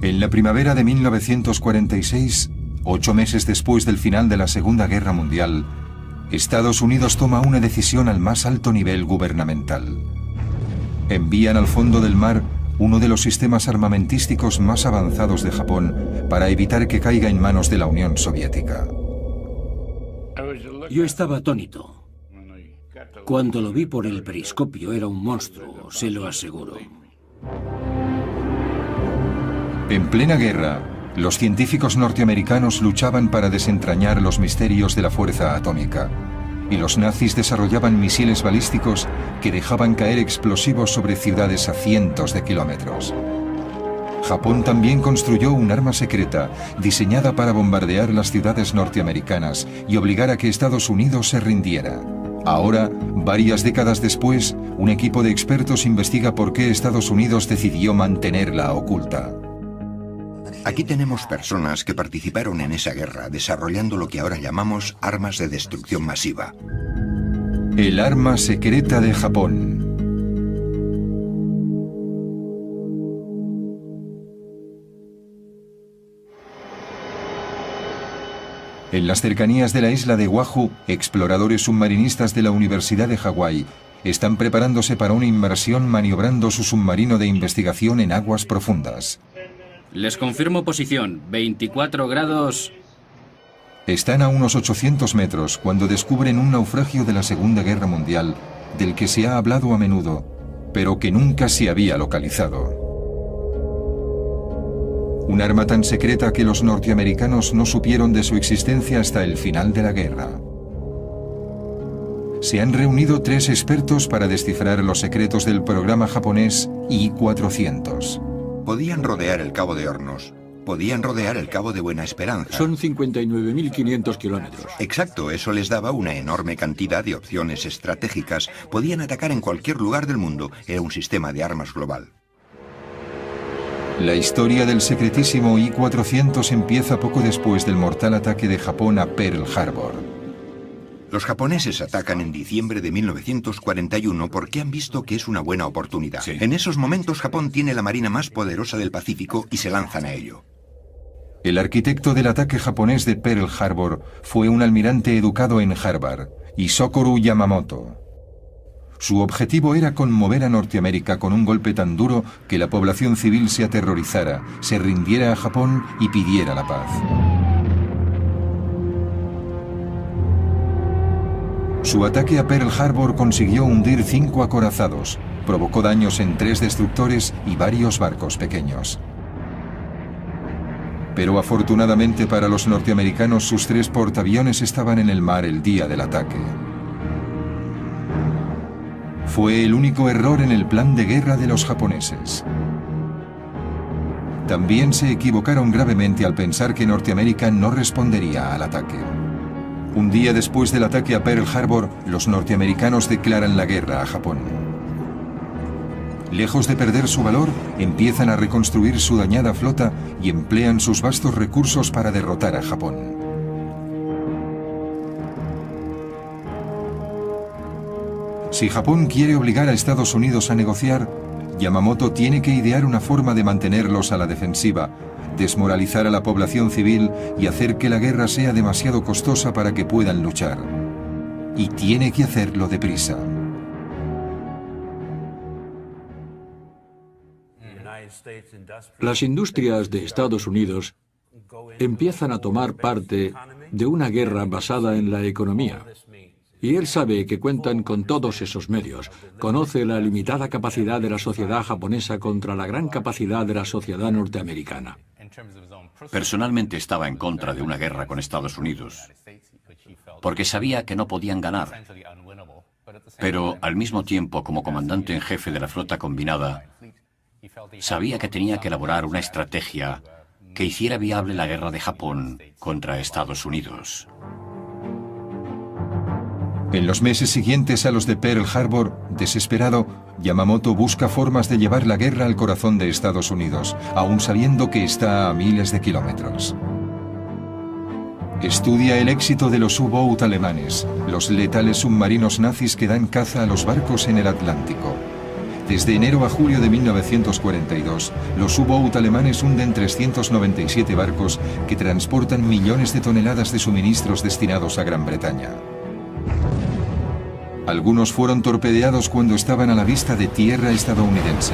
En la primavera de 1946, 8 meses después del final de la Segunda Guerra Mundial, Estados Unidos toma una decisión al más alto nivel gubernamental. Envían al fondo del mar uno de los sistemas armamentísticos más avanzados de Japón para evitar que caiga en manos de la Unión Soviética. Yo estaba atónito. Cuando lo vi por el periscopio era un monstruo, se lo aseguro. En plena guerra, los científicos norteamericanos luchaban para desentrañar los misterios de la fuerza atómica, y los nazis desarrollaban misiles balísticos que dejaban caer explosivos sobre ciudades a cientos de kilómetros. Japón también construyó un arma secreta diseñada para bombardear las ciudades norteamericanas y obligar a que Estados Unidos se rindiera. Ahora, varias décadas después, un equipo de expertos investiga por qué Estados Unidos decidió mantenerla oculta. Aquí tenemos personas que participaron en esa guerra desarrollando lo que ahora llamamos armas de destrucción masiva. El arma secreta de Japón. En las cercanías de la isla de Oahu, exploradores submarinistas de la Universidad de Hawái están preparándose para una inmersión maniobrando su submarino de investigación en aguas profundas. Les confirmo posición, 24 grados... Están a unos 800 metros cuando descubren un naufragio de la Segunda Guerra Mundial del que se ha hablado a menudo, pero que nunca se había localizado. Un arma tan secreta que los norteamericanos no supieron de su existencia hasta el final de la guerra. Se han reunido 3 expertos para descifrar los secretos del programa japonés I-400. Podían rodear el Cabo de Hornos. Podían rodear el Cabo de Buena Esperanza. Son 59.500 kilómetros. Exacto, eso les daba una enorme cantidad de opciones estratégicas. Podían atacar en cualquier lugar del mundo. Era un sistema de armas global. La historia del secretísimo I-400 empieza poco después del mortal ataque de Japón a Pearl Harbor. Los japoneses atacan en diciembre de 1941 porque han visto que es una buena oportunidad. Sí. En esos momentos Japón tiene la marina más poderosa del Pacífico y se lanzan a ello. El arquitecto del ataque japonés de Pearl Harbor fue un almirante educado en Harvard, Isokoro Yamamoto. Su objetivo era conmover a Norteamérica con un golpe tan duro que la población civil se aterrorizara, se rindiera a Japón y pidiera la paz. Su ataque a Pearl Harbor consiguió hundir 5 acorazados, provocó daños en 3 destructores y varios barcos pequeños. Pero afortunadamente para los norteamericanos sus 3 portaaviones estaban en el mar el día del ataque. Fue el único error en el plan de guerra de los japoneses. También se equivocaron gravemente al pensar que Norteamérica no respondería al ataque. Un día después del ataque a Pearl Harbor, los norteamericanos declaran la guerra a Japón. Lejos de perder su valor, empiezan a reconstruir su dañada flota y emplean sus vastos recursos para derrotar a Japón. Si Japón quiere obligar a Estados Unidos a negociar, Yamamoto tiene que idear una forma de mantenerlos a la defensiva, desmoralizar a la población civil y hacer que la guerra sea demasiado costosa para que puedan luchar. Y tiene que hacerlo deprisa. Las industrias de Estados Unidos empiezan a tomar parte de una guerra basada en la economía. Y él sabe que cuentan con todos esos medios. Conoce la limitada capacidad de la sociedad japonesa contra la gran capacidad de la sociedad norteamericana. Personalmente estaba en contra de una guerra con Estados Unidos, porque sabía que no podían ganar. Pero al mismo tiempo, como comandante en jefe de la flota combinada, sabía que tenía que elaborar una estrategia que hiciera viable la guerra de Japón contra Estados Unidos. En los meses siguientes a los de Pearl Harbor, desesperado, Yamamoto busca formas de llevar la guerra al corazón de Estados Unidos, aun sabiendo que está a miles de kilómetros. Estudia el éxito de los U-Boot alemanes, los letales submarinos nazis que dan caza a los barcos en el Atlántico. Desde enero a julio de 1942, los U-Boat alemanes hunden 397 barcos que transportan millones de toneladas de suministros destinados a Gran Bretaña. Algunos fueron torpedeados cuando estaban a la vista de tierra estadounidense.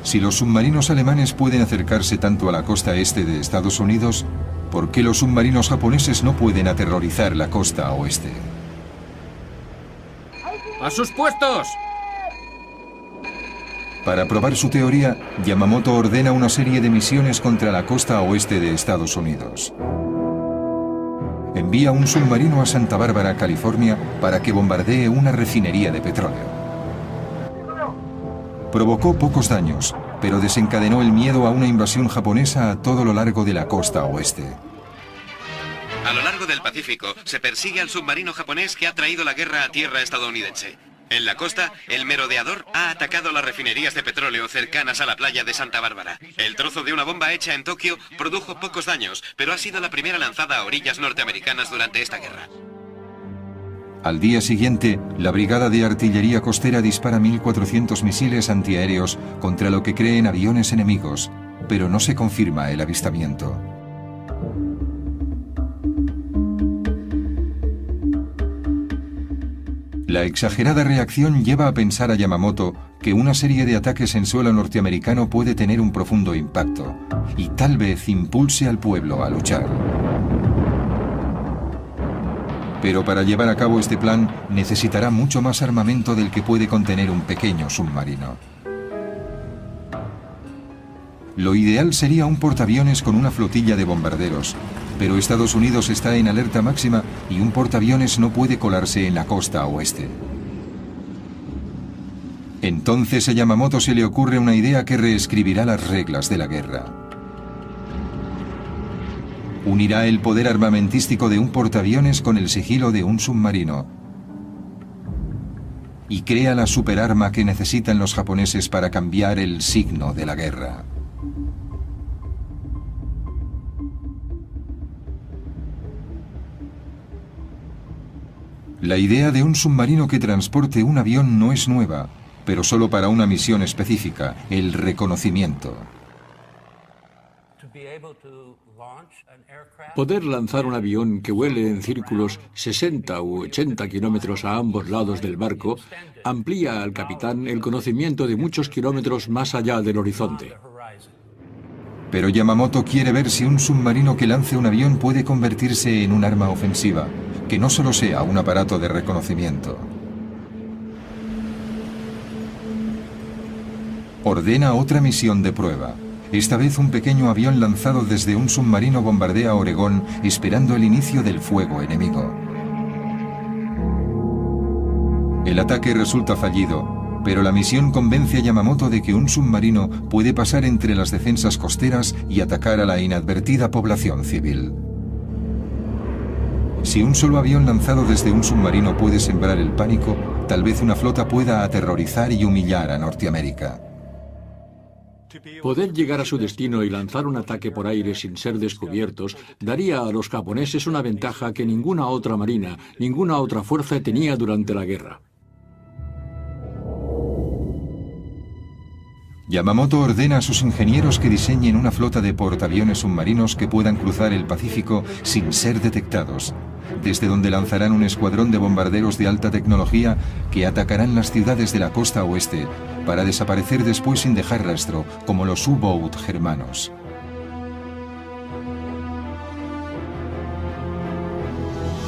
Si los submarinos alemanes pueden acercarse tanto a la costa este de Estados Unidos, ¿por qué los submarinos japoneses no pueden aterrorizar la costa oeste? ¡A sus puestos! Para probar su teoría, Yamamoto ordena una serie de misiones contra la costa oeste de Estados Unidos. Envía un submarino a Santa Bárbara, California, para que bombardee una refinería de petróleo. Provocó pocos daños, pero desencadenó el miedo a una invasión japonesa a todo lo largo de la costa oeste. A lo largo del Pacífico se persigue al submarino japonés que ha traído la guerra a tierra estadounidense. En la costa, el merodeador ha atacado las refinerías de petróleo cercanas a la playa de Santa Bárbara. El trozo de una bomba hecha en Tokio produjo pocos daños, pero ha sido la primera lanzada a orillas norteamericanas durante esta guerra. Al día siguiente, la Brigada de Artillería Costera dispara 1.400 misiles antiaéreos contra lo que creen aviones enemigos, pero no se confirma el avistamiento. La exagerada reacción lleva a pensar a Yamamoto que una serie de ataques en suelo norteamericano puede tener un profundo impacto y tal vez impulse al pueblo a luchar. Pero para llevar a cabo este plan necesitará mucho más armamento del que puede contener un pequeño submarino. Lo ideal sería un portaaviones con una flotilla de bombarderos, pero Estados Unidos está en alerta máxima y un portaaviones no puede colarse en la costa oeste. Entonces a Yamamoto se le ocurre una idea que reescribirá las reglas de la guerra. Unirá el poder armamentístico de un portaaviones con el sigilo de un submarino y crea la superarma que necesitan los japoneses para cambiar el signo de la guerra. La idea de un submarino que transporte un avión no es nueva, pero solo para una misión específica, el reconocimiento. Poder lanzar un avión que vuele en círculos 60 u 80 kilómetros a ambos lados del barco amplía al capitán el conocimiento de muchos kilómetros más allá del horizonte. Pero Yamamoto quiere ver si un submarino que lance un avión puede convertirse en un arma ofensiva, que no solo sea un aparato de reconocimiento. Ordena otra misión de prueba. Esta vez un pequeño avión lanzado desde un submarino bombardea Oregón esperando el inicio del fuego enemigo. El ataque resulta fallido, pero la misión convence a Yamamoto de que un submarino puede pasar entre las defensas costeras y atacar a la inadvertida población civil. Si un solo avión lanzado desde un submarino puede sembrar el pánico, tal vez una flota pueda aterrorizar y humillar a Norteamérica. Poder llegar a su destino y lanzar un ataque por aire sin ser descubiertos daría a los japoneses una ventaja que ninguna otra marina, ninguna otra fuerza tenía durante la guerra. Yamamoto ordena a sus ingenieros que diseñen una flota de portaaviones submarinos que puedan cruzar el Pacífico sin ser detectados, desde donde lanzarán un escuadrón de bombarderos de alta tecnología que atacarán las ciudades de la costa oeste para desaparecer después sin dejar rastro, como los U-Boat germanos.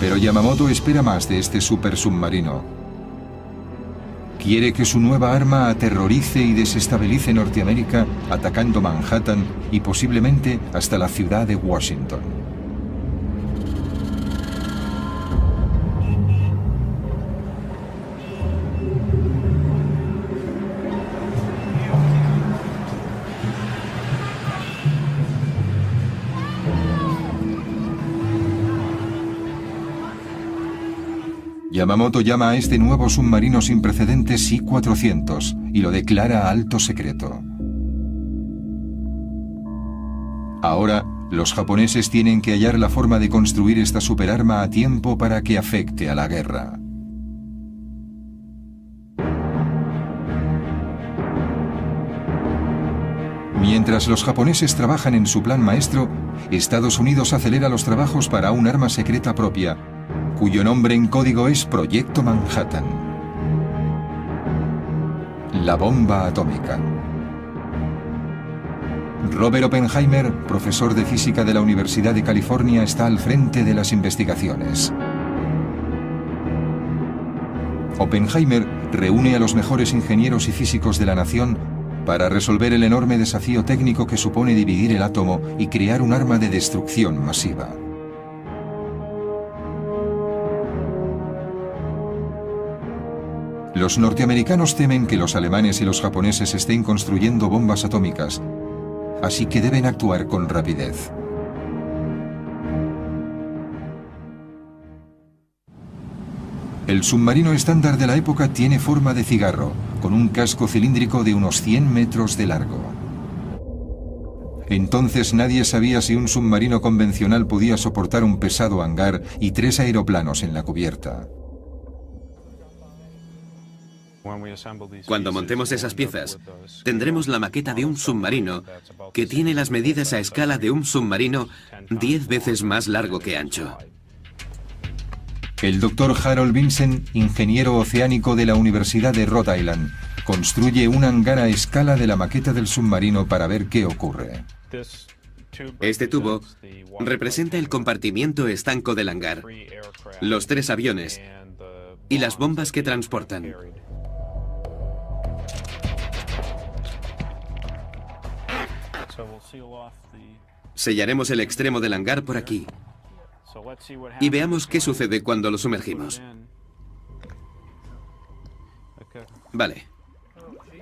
Pero Yamamoto espera más de este supersubmarino. Quiere que su nueva arma aterrorice y desestabilice Norteamérica, atacando Manhattan y posiblemente hasta la ciudad de Washington. Yamamoto llama a este nuevo submarino sin precedentes I-400 y lo declara alto secreto. Ahora, los japoneses tienen que hallar la forma de construir esta superarma a tiempo para que afecte a la guerra. Mientras los japoneses trabajan en su plan maestro, Estados Unidos acelera los trabajos para un arma secreta propia, cuyo nombre en código es Proyecto Manhattan. La bomba atómica. Robert Oppenheimer, profesor de física de la Universidad de California, está al frente de las investigaciones. Oppenheimer reúne a los mejores ingenieros y físicos de la nación para resolver el enorme desafío técnico que supone dividir el átomo y crear un arma de destrucción masiva. Los norteamericanos temen que los alemanes y los japoneses estén construyendo bombas atómicas, así que deben actuar con rapidez. El submarino estándar de la época tiene forma de cigarro, con un casco cilíndrico de unos 100 metros de largo. Entonces nadie sabía si un submarino convencional podía soportar un pesado hangar y 3 aeroplanos en la cubierta. Cuando montemos esas piezas, tendremos la maqueta de un submarino que tiene las medidas a escala de un submarino 10 veces más largo que ancho. El doctor Harold Vincent, ingeniero oceánico de la Universidad de Rhode Island, construye un hangar a escala de la maqueta del submarino para ver qué ocurre. Este tubo representa el compartimiento estanco del hangar, los 3 aviones y las bombas que transportan. Sellaremos el extremo del hangar por aquí y veamos qué sucede cuando lo sumergimos. Vale.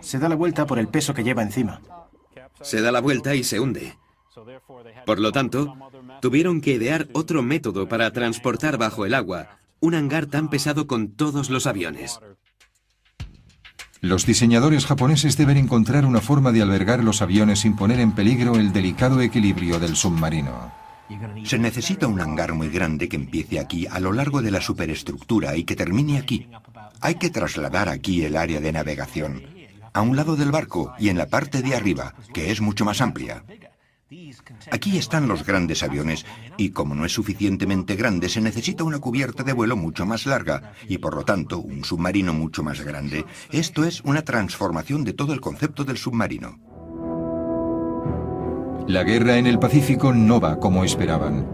Se da la vuelta por el peso que lleva encima. Se da la vuelta y se hunde. Por lo tanto, tuvieron que idear otro método para transportar bajo el agua un hangar tan pesado con todos los aviones. Los diseñadores japoneses deben encontrar una forma de albergar los aviones sin poner en peligro el delicado equilibrio del submarino. Se necesita un hangar muy grande que empiece aquí a lo largo de la superestructura y que termine aquí. Hay que trasladar aquí el área de navegación, a un lado del barco y en la parte de arriba, que es mucho más amplia. Aquí están los grandes aviones y como no es suficientemente grande se necesita una cubierta de vuelo mucho más larga y por lo tanto un submarino mucho más grande. Esto es una transformación de todo el concepto del submarino. La guerra en el Pacífico no va como esperaban.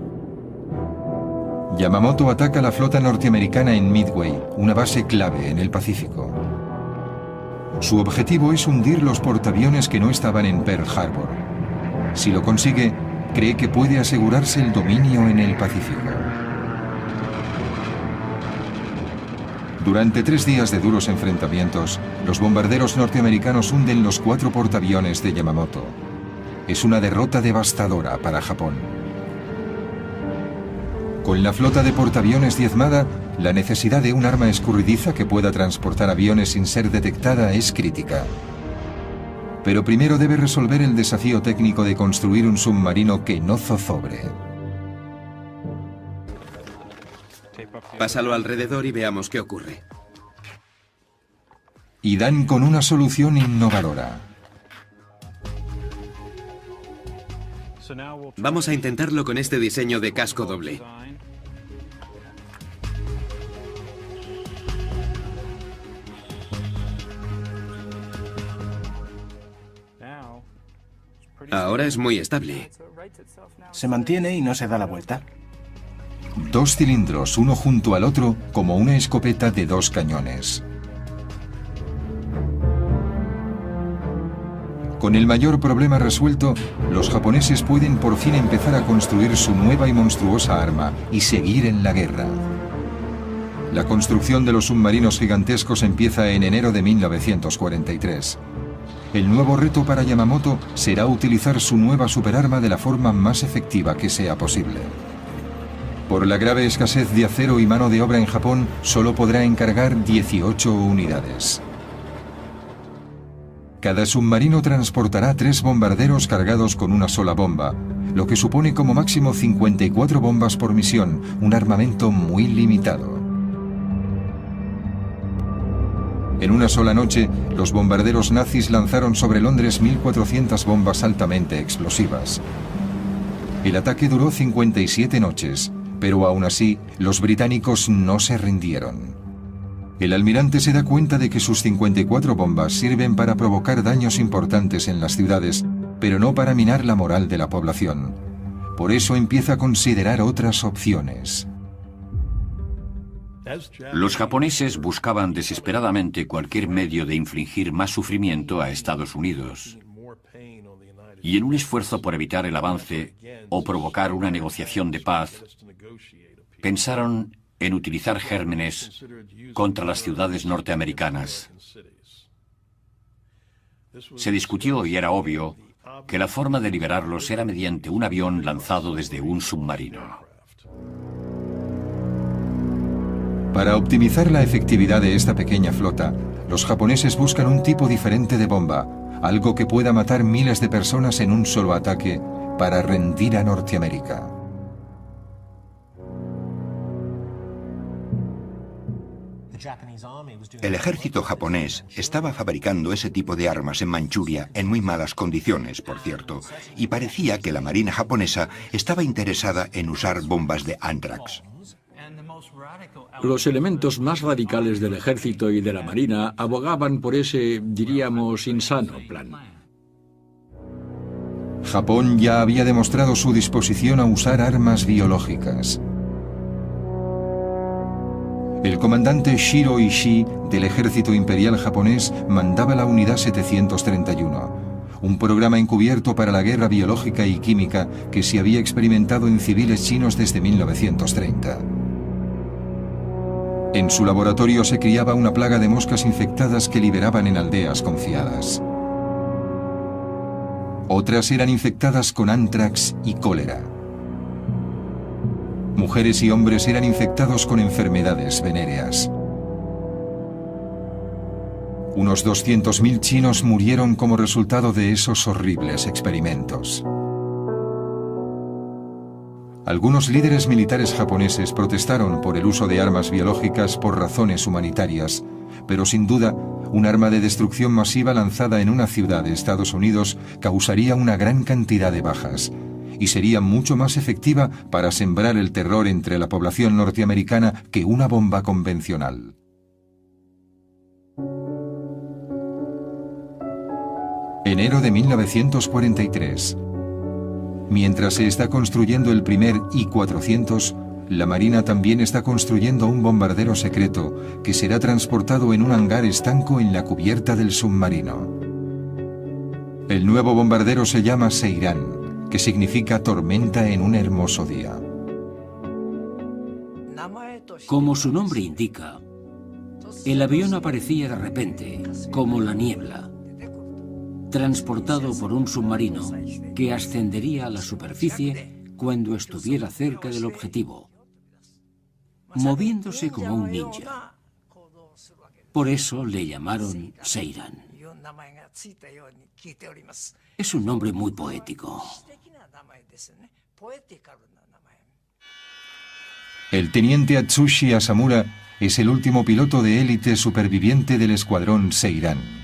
Yamamoto ataca la flota norteamericana en Midway, una base clave en el Pacífico. Su objetivo es hundir los portaaviones que no estaban en Pearl Harbor. Si lo consigue, cree que puede asegurarse el dominio en el Pacífico. Durante 3 días de duros enfrentamientos, los bombarderos norteamericanos hunden los 4 portaaviones de Yamamoto. Es una derrota devastadora para Japón. Con la flota de portaaviones diezmada, la necesidad de un arma escurridiza que pueda transportar aviones sin ser detectada es crítica. Pero primero debe resolver el desafío técnico de construir un submarino que no zozobre. Pásalo alrededor y veamos qué ocurre. Y dan con una solución innovadora. Vamos a intentarlo con este diseño de casco doble. Ahora es muy estable. Se mantiene y no se da la vuelta. 2 cilindros, uno junto al otro, como una escopeta de 2 cañones. Con el mayor problema resuelto, los japoneses pueden por fin empezar a construir su nueva y monstruosa arma y seguir en la guerra. La construcción de los submarinos gigantescos empieza en enero de 1943. El nuevo reto para Yamamoto será utilizar su nueva superarma de la forma más efectiva que sea posible. Por la grave escasez de acero y mano de obra en Japón, solo podrá encargar 18 unidades. Cada submarino transportará 3 bombarderos cargados con una sola bomba, lo que supone como máximo 54 bombas por misión, un armamento muy limitado. En una sola noche, los bombarderos nazis lanzaron sobre Londres 1.400 bombas altamente explosivas. El ataque duró 57 noches, pero aún así, los británicos no se rindieron. El almirante se da cuenta de que sus 54 bombas sirven para provocar daños importantes en las ciudades, pero no para minar la moral de la población. Por eso empieza a considerar otras opciones. Los japoneses buscaban desesperadamente cualquier medio de infligir más sufrimiento a Estados Unidos. Y en un esfuerzo por evitar el avance o provocar una negociación de paz, pensaron en utilizar gérmenes contra las ciudades norteamericanas. Se discutió y era obvio que la forma de liberarlos era mediante un avión lanzado desde un submarino. Para optimizar la efectividad de esta pequeña flota, los japoneses buscan un tipo diferente de bomba, algo que pueda matar miles de personas en un solo ataque para rendir a Norteamérica. El ejército japonés estaba fabricando ese tipo de armas en Manchuria en muy malas condiciones, por cierto, y parecía que la marina japonesa estaba interesada en usar bombas de Anthrax. Los elementos más radicales del ejército y de la marina abogaban por ese, diríamos, insano plan. Japón ya había demostrado su disposición a usar armas biológicas. El comandante Shiro Ishii del ejército imperial japonés mandaba la unidad 731, un programa encubierto para la guerra biológica y química que se había experimentado en civiles chinos desde 1930. En su laboratorio se criaba una plaga de moscas infectadas que liberaban en aldeas confiadas. Otras eran infectadas con anthrax y cólera. Mujeres y hombres eran infectados con enfermedades venéreas. Unos 200.000 chinos murieron como resultado de esos horribles experimentos. Algunos líderes militares japoneses protestaron por el uso de armas biológicas por razones humanitarias, pero sin duda, un arma de destrucción masiva lanzada en una ciudad de Estados Unidos causaría una gran cantidad de bajas y sería mucho más efectiva para sembrar el terror entre la población norteamericana que una bomba convencional. Enero de 1943. Mientras se está construyendo el primer I-400, la Marina también está construyendo un bombardero secreto que será transportado en un hangar estanco en la cubierta del submarino. El nuevo bombardero se llama Seiran, que significa tormenta en un hermoso día. Como su nombre indica, el avión aparecía de repente, como la niebla, transportado por un submarino que ascendería a la superficie cuando estuviera cerca del objetivo, moviéndose como un ninja. Por eso le llamaron Seiran. Es un nombre muy poético. El teniente Atsushi Asamura es el último piloto de élite superviviente del escuadrón Seiran.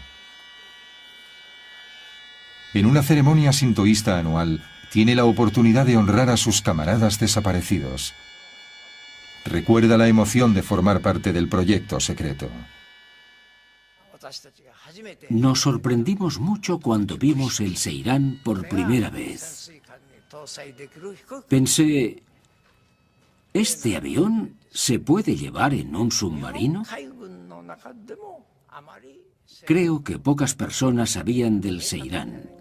En una ceremonia sintoísta anual, tiene la oportunidad de honrar a sus camaradas desaparecidos. Recuerda la emoción de formar parte del proyecto secreto. Nos sorprendimos mucho cuando vimos el Seiran por primera vez. Pensé, ¿este avión se puede llevar en un submarino? Creo que pocas personas sabían del Seiran,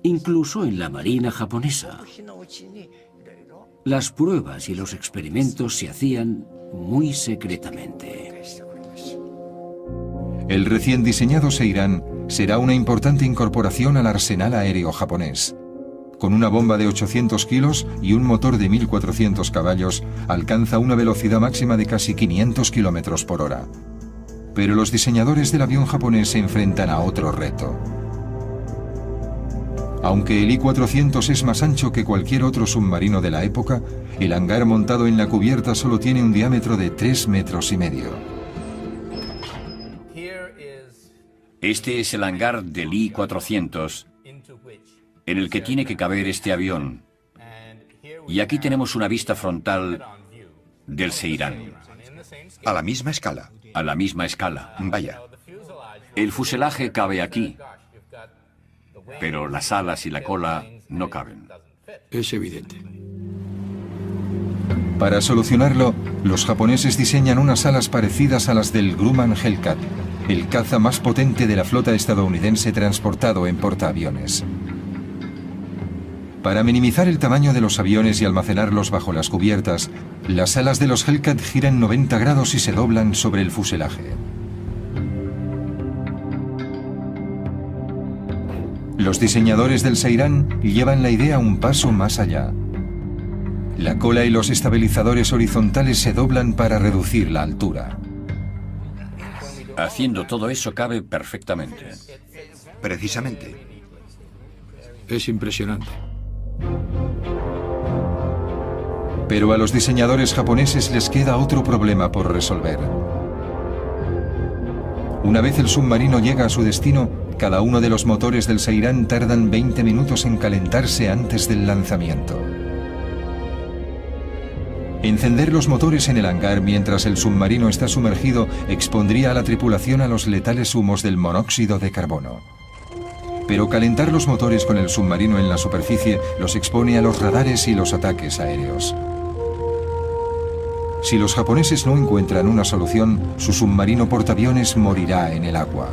incluso en la Marina japonesa. Las pruebas y los experimentos se hacían muy secretamente. El recién diseñado Seiran será una importante incorporación al arsenal aéreo japonés. Con una bomba de 800 kilos y un motor de 1.400 caballos, alcanza una velocidad máxima de casi 500 kilómetros por hora. Pero los diseñadores del avión japonés se enfrentan a otro reto. Aunque el I-400 es más ancho que cualquier otro submarino de la época, el hangar montado en la cubierta solo tiene un diámetro de 3,5 metros. Este es el hangar del I-400 en el que tiene que caber este avión. Y aquí tenemos una vista frontal del Seirán. A la misma escala. A la misma escala. Vaya. El fuselaje cabe aquí, pero las alas y la cola no caben. Es evidente. Para solucionarlo, los japoneses diseñan unas alas parecidas a las del Grumman Hellcat, el caza más potente de la flota estadounidense transportado en portaaviones. Para minimizar el tamaño de los aviones y almacenarlos bajo las cubiertas, las alas de los Hellcat giran 90 grados y se doblan sobre el fuselaje. Los diseñadores del Seirán llevan la idea un paso más allá. La cola y los estabilizadores horizontales se doblan para reducir la altura. Haciendo todo eso cabe perfectamente. Precisamente. Es impresionante. Pero a los diseñadores japoneses les queda otro problema por resolver. Una vez el submarino llega a su destino, cada uno de los motores del Seirán tardan 20 minutos en calentarse antes del lanzamiento. Encender los motores en el hangar mientras el submarino está sumergido expondría a la tripulación a los letales humos del monóxido de carbono. Pero calentar los motores con el submarino en la superficie los expone a los radares y los ataques aéreos. Si los japoneses no encuentran una solución, su submarino portaaviones morirá en el agua.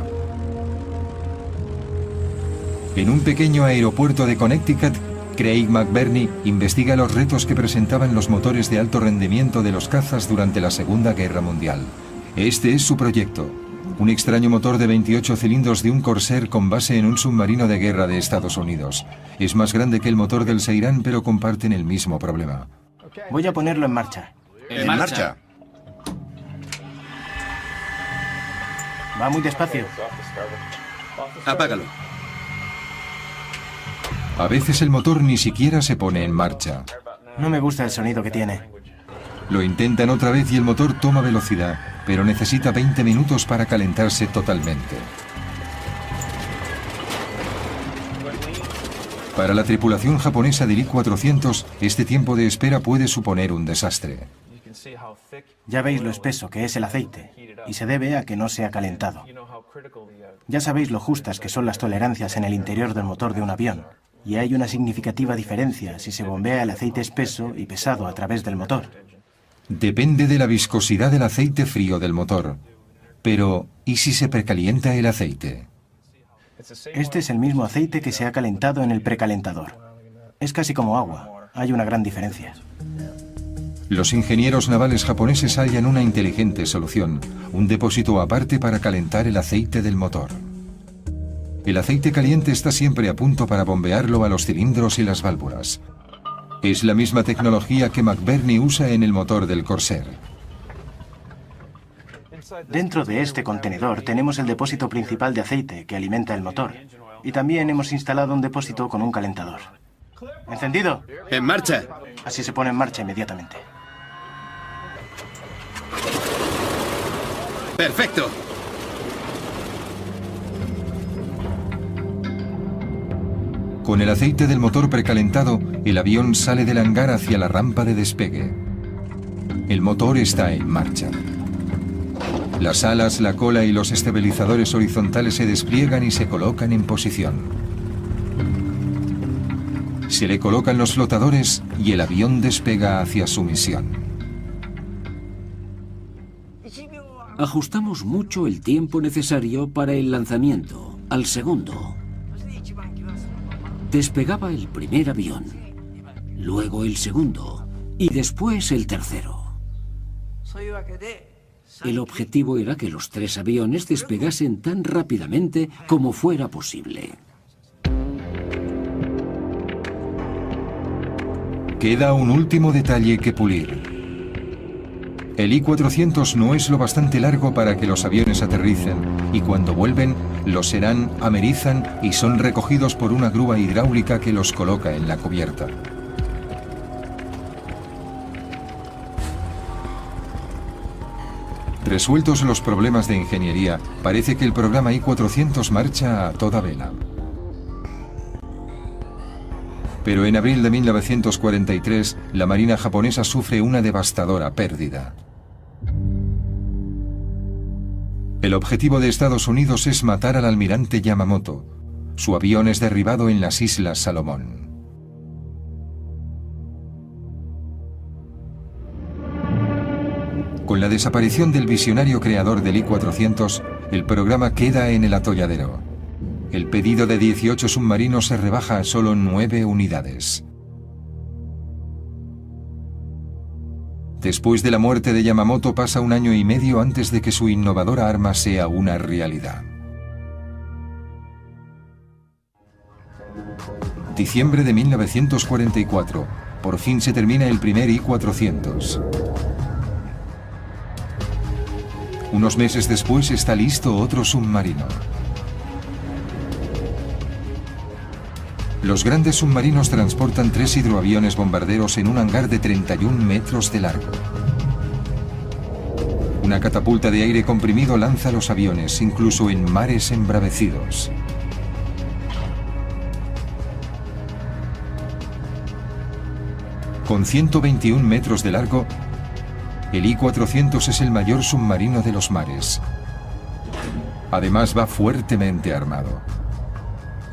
En un pequeño aeropuerto de Connecticut, Craig McBurney investiga los retos que presentaban los motores de alto rendimiento de los cazas durante la Segunda Guerra Mundial. Este es su proyecto, un extraño motor de 28 cilindros de un Corsair con base en un submarino de guerra de Estados Unidos. Es más grande que el motor del Seirán, pero comparten el mismo problema. Voy a ponerlo en marcha. ¡En marcha! Va muy despacio. Apágalo. A veces el motor ni siquiera se pone en marcha. No me gusta el sonido que tiene. Lo intentan otra vez y el motor toma velocidad, pero necesita 20 minutos para calentarse totalmente. Para la tripulación japonesa del I-400, este tiempo de espera puede suponer un desastre. Ya veis lo espeso que es el aceite, y se debe a que no se ha calentado. Ya sabéis lo justas que son las tolerancias en el interior del motor de un avión, y hay una significativa diferencia si se bombea el aceite espeso y pesado a través del motor. Depende de la viscosidad del aceite frío del motor. Pero, ¿y si se precalienta el aceite? Este es el mismo aceite que se ha calentado en el precalentador. Es casi como agua. Hay una gran diferencia. Los ingenieros navales japoneses hallan una inteligente solución, un depósito aparte para calentar el aceite del motor. El aceite caliente está siempre a punto para bombearlo a los cilindros y las válvulas. Es la misma tecnología que McBurney usa en el motor del Corsair. Dentro de este contenedor tenemos el depósito principal de aceite que alimenta el motor. Y también hemos instalado un depósito con un calentador. ¿Encendido? ¡En marcha! Así se pone en marcha inmediatamente. ¡Perfecto! Con el aceite del motor precalentado, el avión sale del hangar hacia la rampa de despegue. El motor está en marcha. Las alas, la cola y los estabilizadores horizontales se despliegan y se colocan en posición. Se le colocan los flotadores y el avión despega hacia su misión. Ajustamos mucho el tiempo necesario para el lanzamiento, al segundo. Despegaba el primer avión, luego el segundo y después el tercero. El objetivo era que los 3 aviones despegasen tan rápidamente como fuera posible. Queda un último detalle que pulir. El I-400 no es lo bastante largo para que los aviones aterricen, y cuando vuelven, los serán, amerizan y son recogidos por una grúa hidráulica que los coloca en la cubierta. Resueltos los problemas de ingeniería, parece que el programa I-400 marcha a toda vela. Pero en abril de 1943, la Marina japonesa sufre una devastadora pérdida. El objetivo de Estados Unidos es matar al almirante Yamamoto. Su avión es derribado en las Islas Salomón. Con la desaparición del visionario creador del I-400, el programa queda en el atolladero. El pedido de 18 submarinos se rebaja a solo 9 unidades. Después de la muerte de Yamamoto pasa un año y medio antes de que su innovadora arma sea una realidad. Diciembre de 1944. Por fin se termina el primer I-400. Unos meses después está listo otro submarino. Los grandes submarinos transportan 3 hidroaviones bombarderos en un hangar de 31 metros de largo. Una catapulta de aire comprimido lanza los aviones, incluso en mares embravecidos. Con 121 metros de largo, el I-400 es el mayor submarino de los mares. Además, va fuertemente armado.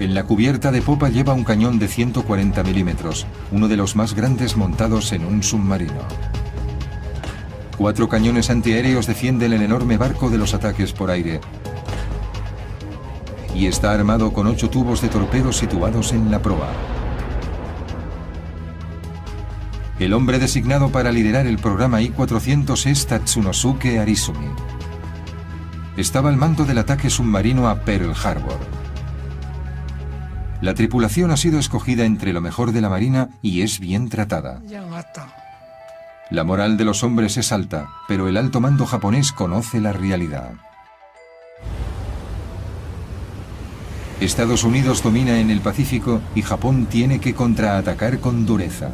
En la cubierta de popa lleva un cañón de 140 milímetros, uno de los más grandes montados en un submarino. 4 cañones antiaéreos defienden el enorme barco de los ataques por aire. Y está armado con 8 tubos de torpedos situados en la proa. El hombre designado para liderar el programa I-400 es Tatsunosuke Arizumi. Estaba al mando del ataque submarino a Pearl Harbor. La tripulación ha sido escogida entre lo mejor de la Marina y es bien tratada. La moral de los hombres es alta, pero el alto mando japonés conoce la realidad. Estados Unidos domina en el Pacífico y Japón tiene que contraatacar con dureza.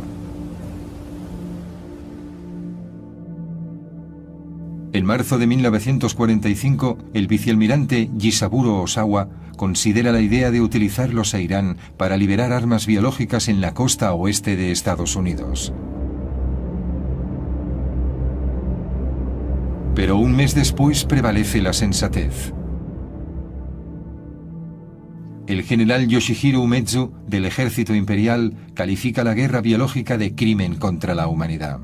En marzo de 1945, el vicealmirante Jisaburo Osawa considera la idea de utilizarlos a Irán para liberar armas biológicas en la costa oeste de Estados Unidos. Pero un mes después prevalece la sensatez. El general Yoshihiro Umezu, del ejército imperial, califica la guerra biológica de crimen contra la humanidad.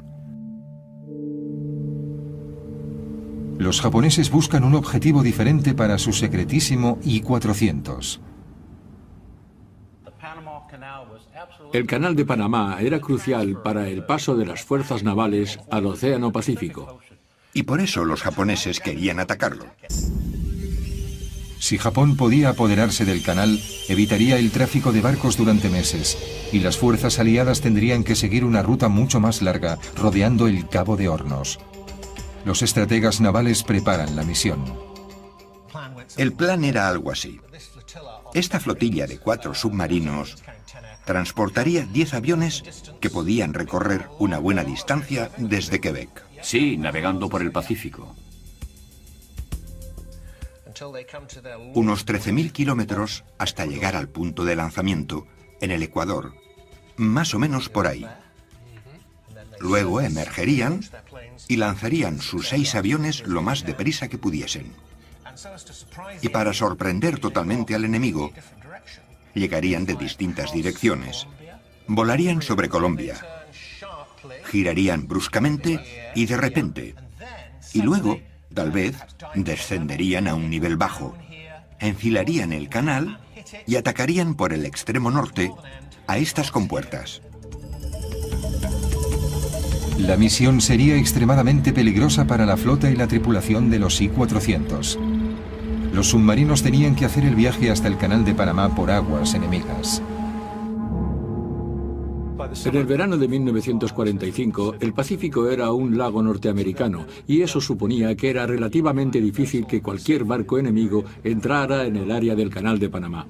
Los japoneses buscan un objetivo diferente para su secretísimo I-400. El Canal de Panamá era crucial para el paso de las fuerzas navales al Océano Pacífico. Y por eso los japoneses querían atacarlo. Si Japón podía apoderarse del canal, evitaría el tráfico de barcos durante meses, y las fuerzas aliadas tendrían que seguir una ruta mucho más larga, rodeando el Cabo de Hornos. Los estrategas navales preparan la misión. El plan era algo así. Esta flotilla de 4 submarinos transportaría 10 aviones que podían recorrer una buena distancia desde Quebec. Sí, navegando por el Pacífico. Unos 13.000 kilómetros hasta llegar al punto de lanzamiento, en el Ecuador, más o menos por ahí. Luego emergerían y lanzarían sus 6 aviones lo más deprisa que pudiesen. Y para sorprender totalmente al enemigo, llegarían de distintas direcciones. Volarían sobre Colombia, girarían bruscamente y de repente. Y luego, tal vez, descenderían a un nivel bajo, enfilarían el canal y atacarían por el extremo norte a estas compuertas. La misión sería extremadamente peligrosa para la flota y la tripulación de los I-400. Los submarinos tenían que hacer el viaje hasta el Canal de Panamá por aguas enemigas. En el verano de 1945, el Pacífico era un lago norteamericano y eso suponía que era relativamente difícil que cualquier barco enemigo entrara en el área del Canal de Panamá.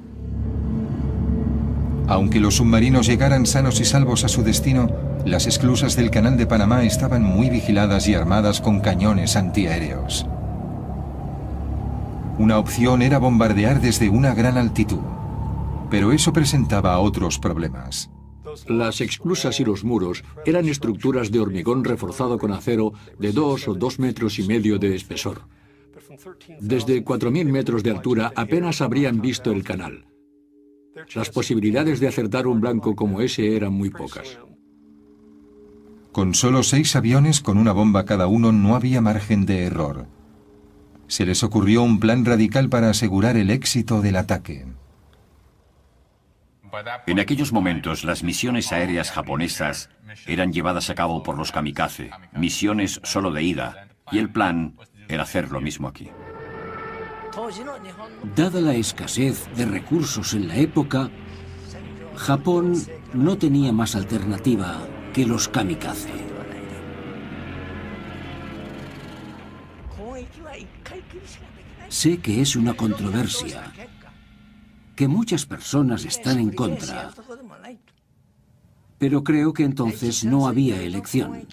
Aunque los submarinos llegaran sanos y salvos a su destino, las esclusas del Canal de Panamá estaban muy vigiladas y armadas con cañones antiaéreos. Una opción era bombardear desde una gran altitud, pero eso presentaba otros problemas. Las esclusas y los muros eran estructuras de hormigón reforzado con acero de 2 o 2,5 metros de espesor. Desde 4.000 metros de altura apenas habrían visto el canal. Las posibilidades de acertar un blanco como ese eran muy pocas. Con solo 6 aviones con una bomba cada uno no había margen de error. Se les ocurrió un plan radical para asegurar el éxito del ataque. En aquellos momentos, las misiones aéreas japonesas eran llevadas a cabo por los kamikaze, misiones solo de ida, y el plan era hacer lo mismo aquí. Dada la escasez de recursos en la época, Japón no tenía más alternativa que los kamikaze. Sé que es una controversia, que muchas personas están en contra, pero creo que entonces no había elección.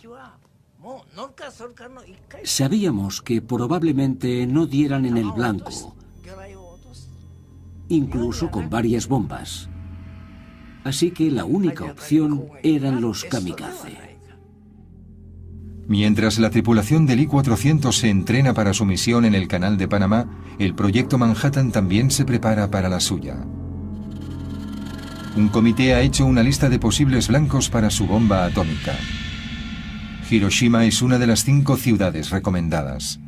Sabíamos que probablemente no dieran en el blanco, incluso con varias bombas. Así que la única opción eran los kamikaze. Mientras la tripulación del I-400 se entrena para su misión en el Canal de Panamá, el proyecto Manhattan también se prepara para la suya. Un comité ha hecho una lista de posibles blancos para su bomba atómica. Hiroshima es una de las 5 ciudades recomendadas.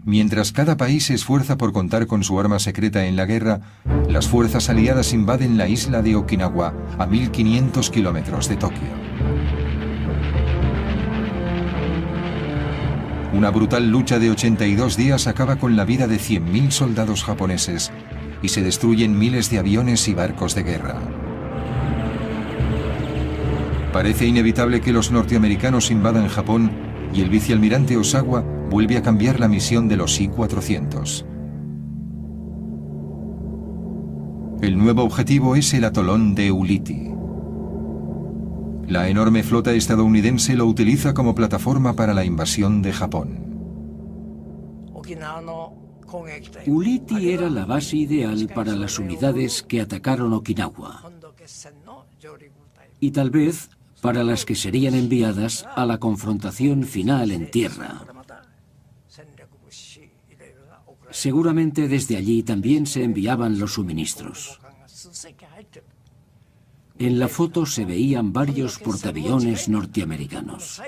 Mientras cada país se esfuerza por contar con su arma secreta en la guerra, las fuerzas aliadas invaden la isla de Okinawa, a 1.500 kilómetros de Tokio. Una brutal lucha de 82 días acaba con la vida de 100.000 soldados japoneses y se destruyen miles de aviones y barcos de guerra. Parece inevitable que los norteamericanos invadan Japón y el vicealmirante Osawa vuelve a cambiar la misión de los I-400. El nuevo objetivo es el atolón de Ulithi. La enorme flota estadounidense lo utiliza como plataforma para la invasión de Japón. Ulithi era la base ideal para las unidades que atacaron Okinawa, y tal vez para las que serían enviadas a la confrontación final en tierra. Seguramente desde allí también se enviaban los suministros. En la foto se veían varios portaaviones norteamericanos.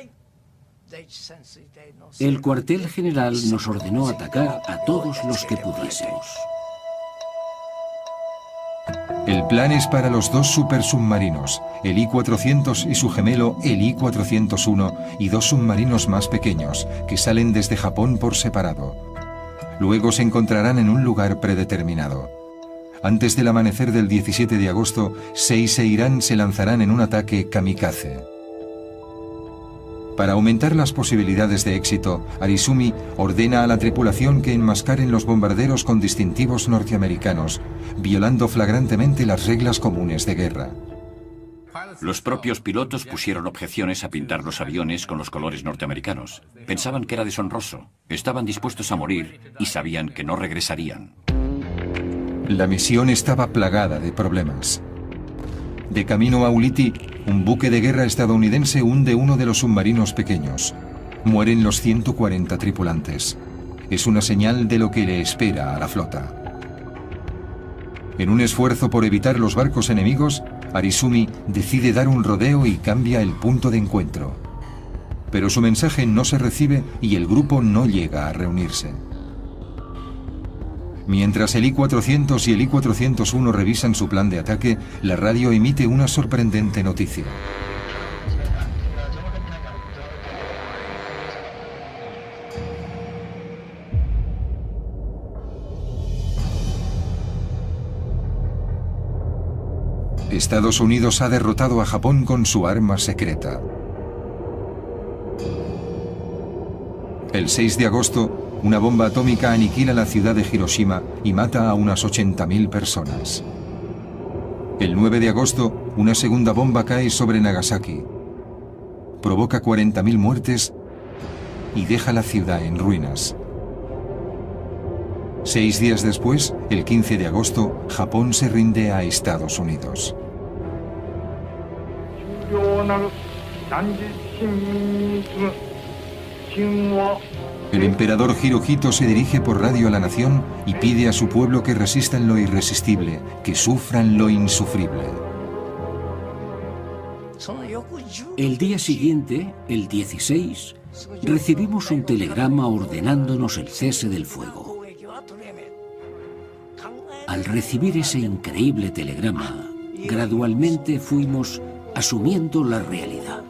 El cuartel general nos ordenó atacar a todos los que pudiésemos. El plan es para los 2 supersubmarinos, el I-400 y su gemelo, el I-401, y 2 submarinos más pequeños, que salen desde Japón por separado. Luego se encontrarán en un lugar predeterminado. Antes del amanecer del 17 de agosto, Seis e Irán se lanzarán en un ataque kamikaze. Para aumentar las posibilidades de éxito, Arizumi ordena a la tripulación que enmascaren los bombarderos con distintivos norteamericanos, violando flagrantemente las reglas comunes de guerra. Los propios pilotos pusieron objeciones a pintar los aviones con los colores norteamericanos. Pensaban que era deshonroso, estaban dispuestos a morir y sabían que no regresarían. La misión estaba plagada de problemas. De camino a Ulithi, un buque de guerra estadounidense hunde uno de los submarinos pequeños. Mueren los 140 tripulantes. Es una señal de lo que le espera a la flota. En un esfuerzo por evitar los barcos enemigos, Arizumi decide dar un rodeo y cambia el punto de encuentro. Pero su mensaje no se recibe y el grupo no llega a reunirse. Mientras el I-400 y el I-401 revisan su plan de ataque, la radio emite una sorprendente noticia. Estados Unidos ha derrotado a Japón con su arma secreta. El 6 de agosto, una bomba atómica aniquila la ciudad de Hiroshima y mata a unas 80.000 personas. El 9 de agosto, una segunda bomba cae sobre Nagasaki. Provoca 40.000 muertes y deja la ciudad en ruinas. 6 días después, el 15 de agosto, Japón se rinde a Estados Unidos. El emperador Hirohito se dirige por radio a la nación y pide a su pueblo que resistan lo irresistible, que sufran lo insufrible. El día siguiente, el 16, recibimos un telegrama ordenándonos el cese del fuego. Al recibir ese increíble telegrama, gradualmente fuimos asumiendo la realidad.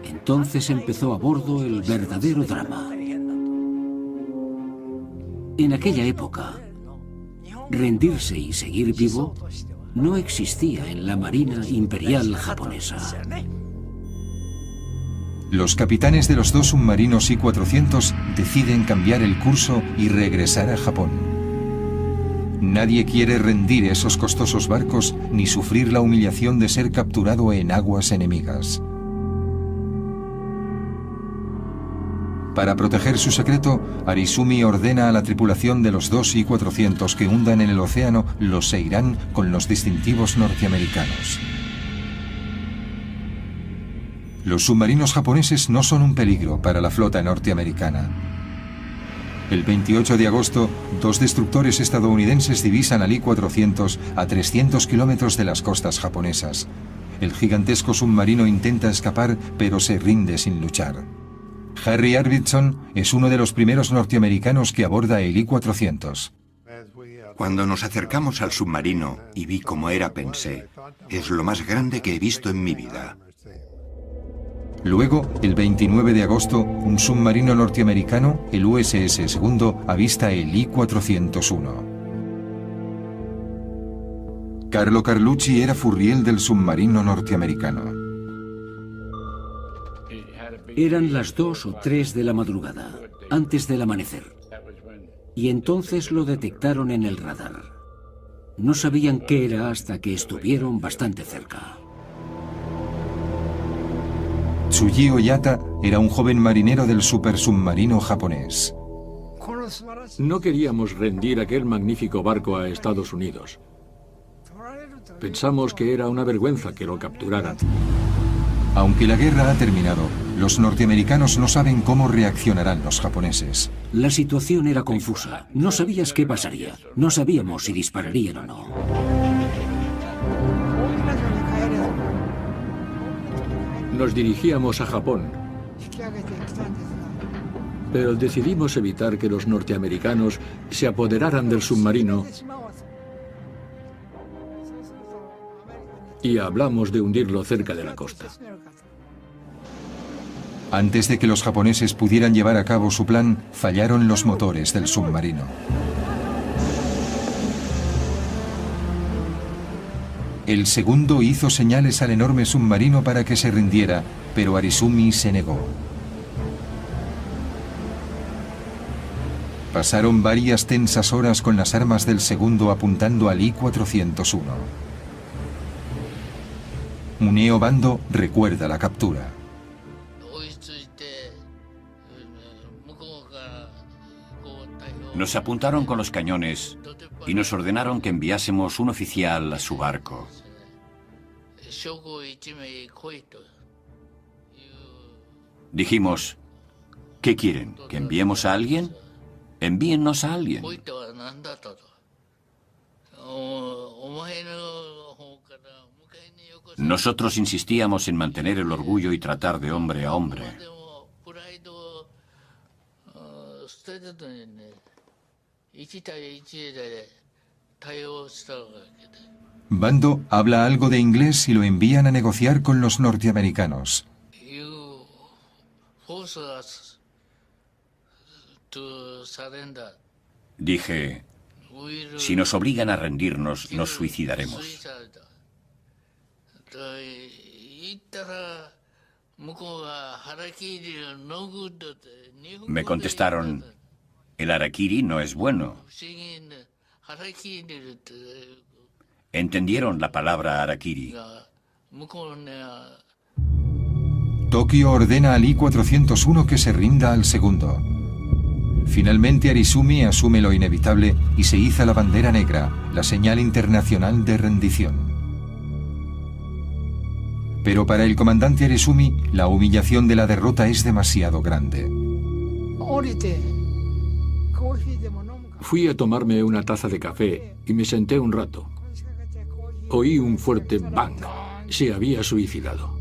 Entonces empezó a bordo el verdadero drama. En aquella época, rendirse y seguir vivo no existía en la Marina Imperial japonesa. Los capitanes de los 2 submarinos I-400 deciden cambiar el curso y regresar a Japón. Nadie quiere rendir esos costosos barcos ni sufrir la humillación de ser capturado en aguas enemigas. Para proteger su secreto, Arizumi ordena a la tripulación de los 2 I-400 que hundan en el océano los Seiran con los distintivos norteamericanos. Los submarinos japoneses no son un peligro para la flota norteamericana. El 28 de agosto, 2 destructores estadounidenses divisan al I-400 a 300 kilómetros de las costas japonesas. El gigantesco submarino intenta escapar, pero se rinde sin luchar. Harry Arvidsson es uno de los primeros norteamericanos que aborda el I-400. Cuando nos acercamos al submarino y vi cómo era, pensé, es lo más grande que he visto en mi vida. Luego, el 29 de agosto, un submarino norteamericano, el USS Segundo, avista el I-401. Carlo Carlucci era furriel del submarino norteamericano. Eran las 2 o 3 de la madrugada, antes del amanecer. Y entonces lo detectaron en el radar. No sabían qué era hasta que estuvieron bastante cerca. Tsuji Oyata era un joven marinero del supersubmarino japonés. No queríamos rendir aquel magnífico barco a Estados Unidos. Pensamos que era una vergüenza que lo capturaran. Aunque la guerra ha terminado, los norteamericanos no saben cómo reaccionarán los japoneses. La situación era confusa. No sabías qué pasaría. No sabíamos si dispararían o no. Nos dirigíamos a Japón, pero decidimos evitar que los norteamericanos se apoderaran del submarino y hablamos de hundirlo cerca de la costa. Antes de que los japoneses pudieran llevar a cabo su plan, fallaron los motores del submarino. El segundo hizo señales al enorme submarino para que se rindiera, pero Arizumi se negó. Pasaron varias tensas horas con las armas del segundo apuntando al I-401. Muneo Bando recuerda la captura. Nos apuntaron con los cañones y nos ordenaron que enviásemos un oficial a su barco. Dijimos, ¿qué quieren? ¿Que enviemos a alguien? Envíennos a alguien. Nosotros insistíamos en mantener el orgullo y tratar de hombre a hombre. Bando habla algo de inglés y lo envían a negociar con los norteamericanos. Dije, si nos obligan a rendirnos, nos suicidaremos. Me contestaron, el harakiri no es bueno. Entendieron la palabra harakiri. Tokio ordena al I-401 que se rinda al segundo. Finalmente Arizumi asume lo inevitable y se iza la bandera negra, la señal internacional de rendición. Pero para el comandante Arizumi, la humillación de la derrota es demasiado grande. Fui a tomarme una taza de café y me senté un rato. Oí un fuerte bang. Se había suicidado.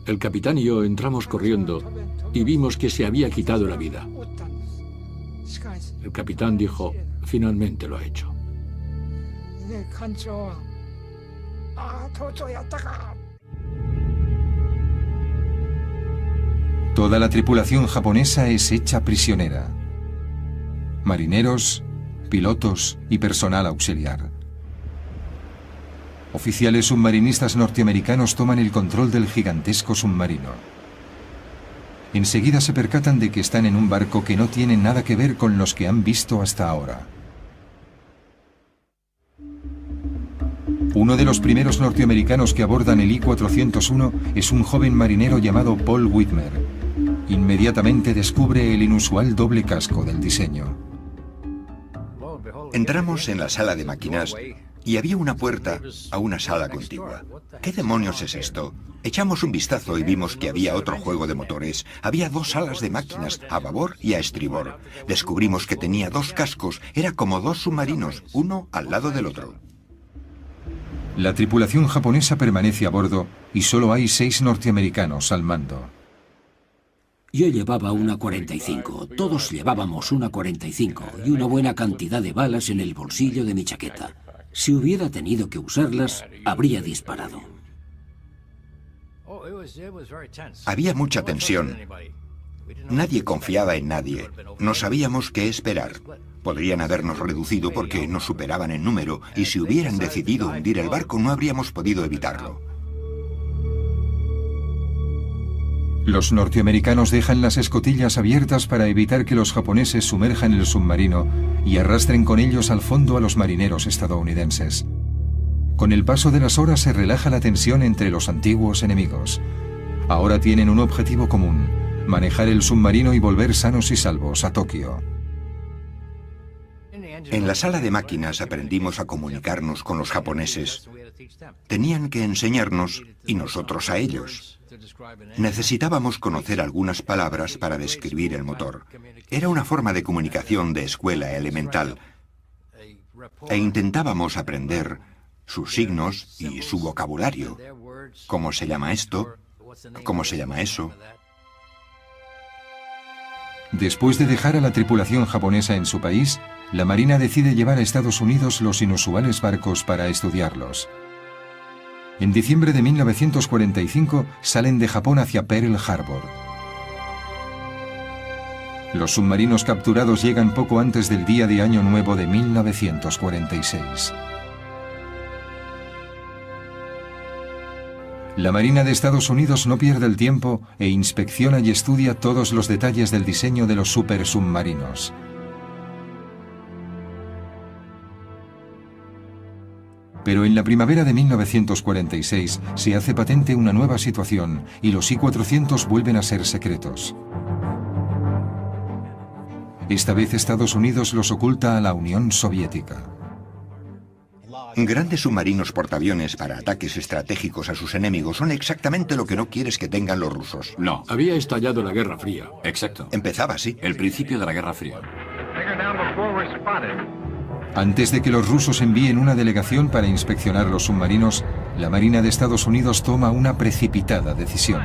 El capitán y yo entramos corriendo y vimos que se había quitado la vida. El capitán dijo, finalmente lo ha hecho. Toda la tripulación japonesa es hecha prisionera. Marineros, pilotos y personal auxiliar. Oficiales submarinistas norteamericanos toman el control del gigantesco submarino. Enseguida se percatan de que están en un barco que no tiene nada que ver con los que han visto hasta ahora. Uno de los primeros norteamericanos que abordan el I-401 es un joven marinero llamado Paul Whitmer. Inmediatamente descubre el inusual doble casco del diseño. Entramos en la sala de máquinas y había una puerta a una sala contigua. ¿Qué demonios es esto? Echamos un vistazo y vimos que había otro juego de motores. Había dos salas de máquinas, a babor y a estribor. Descubrimos que tenía dos cascos, era como dos submarinos, uno al lado del otro. La tripulación japonesa permanece a bordo y solo hay 6 norteamericanos al mando. Yo llevaba una 45, todos llevábamos una 45 y una buena cantidad de balas en el bolsillo de mi chaqueta. Si hubiera tenido que usarlas, habría disparado. Había mucha tensión. Nadie confiaba en nadie. No sabíamos qué esperar. Podrían habernos reducido porque nos superaban en número y si hubieran decidido hundir el barco no habríamos podido evitarlo. Los norteamericanos dejan las escotillas abiertas para evitar que los japoneses sumerjan el submarino y arrastren con ellos al fondo a los marineros estadounidenses. Con el paso de las horas se relaja la tensión entre los antiguos enemigos. Ahora tienen un objetivo común: manejar el submarino y volver sanos y salvos a Tokio. En la sala de máquinas aprendimos a comunicarnos con los japoneses. Tenían que enseñarnos y nosotros a ellos. Necesitábamos conocer algunas palabras para describir el motor. Era una forma de comunicación de escuela elemental. E intentábamos aprender sus signos y su vocabulario. ¿Cómo se llama esto? ¿Cómo se llama eso? Después de dejar a la tripulación japonesa en su país, la Marina decide llevar a Estados Unidos los inusuales barcos para estudiarlos. En diciembre de 1945 salen de Japón hacia Pearl Harbor. Los submarinos capturados llegan poco antes del día de Año Nuevo de 1946. La Marina de Estados Unidos no pierde el tiempo e inspecciona y estudia todos los detalles del diseño de los supersubmarinos. Pero en la primavera de 1946 se hace patente una nueva situación y los I-400 vuelven a ser secretos. Esta vez Estados Unidos los oculta a la Unión Soviética. Grandes submarinos portaaviones para ataques estratégicos a sus enemigos son exactamente lo que no quieres que tengan los rusos. No. Había estallado la Guerra Fría. Exacto. Empezaba así. El principio de la Guerra Fría. Antes de que los rusos envíen una delegación para inspeccionar los submarinos, la Marina de Estados Unidos toma una precipitada decisión.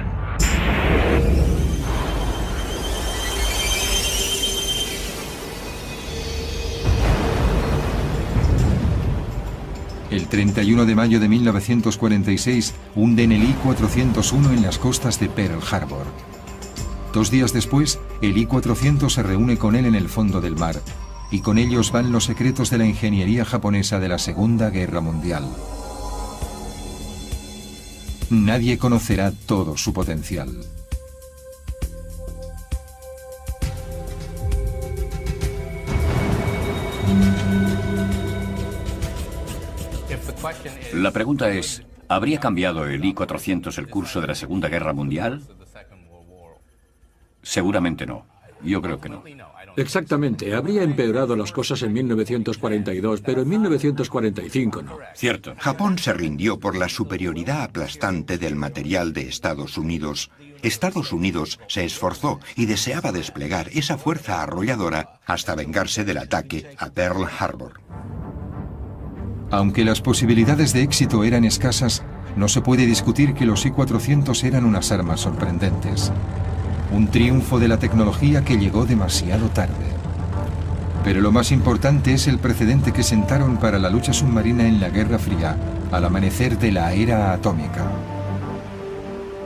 El 31 de mayo de 1946 hunden el I-401 en las costas de Pearl Harbor. 2 días después, el I-400 se reúne con él en el fondo del mar, y con ellos van los secretos de la ingeniería japonesa de la Segunda Guerra Mundial. Nadie conocerá todo su potencial. La pregunta es, ¿habría cambiado el I-400 el curso de la Segunda Guerra Mundial? Seguramente no. Yo creo que no. Exactamente. Habría empeorado las cosas en 1942, pero en 1945 no. Cierto. Japón se rindió por la superioridad aplastante del material de Estados Unidos. Estados Unidos se esforzó y deseaba desplegar esa fuerza arrolladora hasta vengarse del ataque a Pearl Harbor. Aunque las posibilidades de éxito eran escasas, no se puede discutir que los I-400 eran unas armas sorprendentes. Un triunfo de la tecnología que llegó demasiado tarde. Pero lo más importante es el precedente que sentaron para la lucha submarina en la Guerra Fría, al amanecer de la era atómica.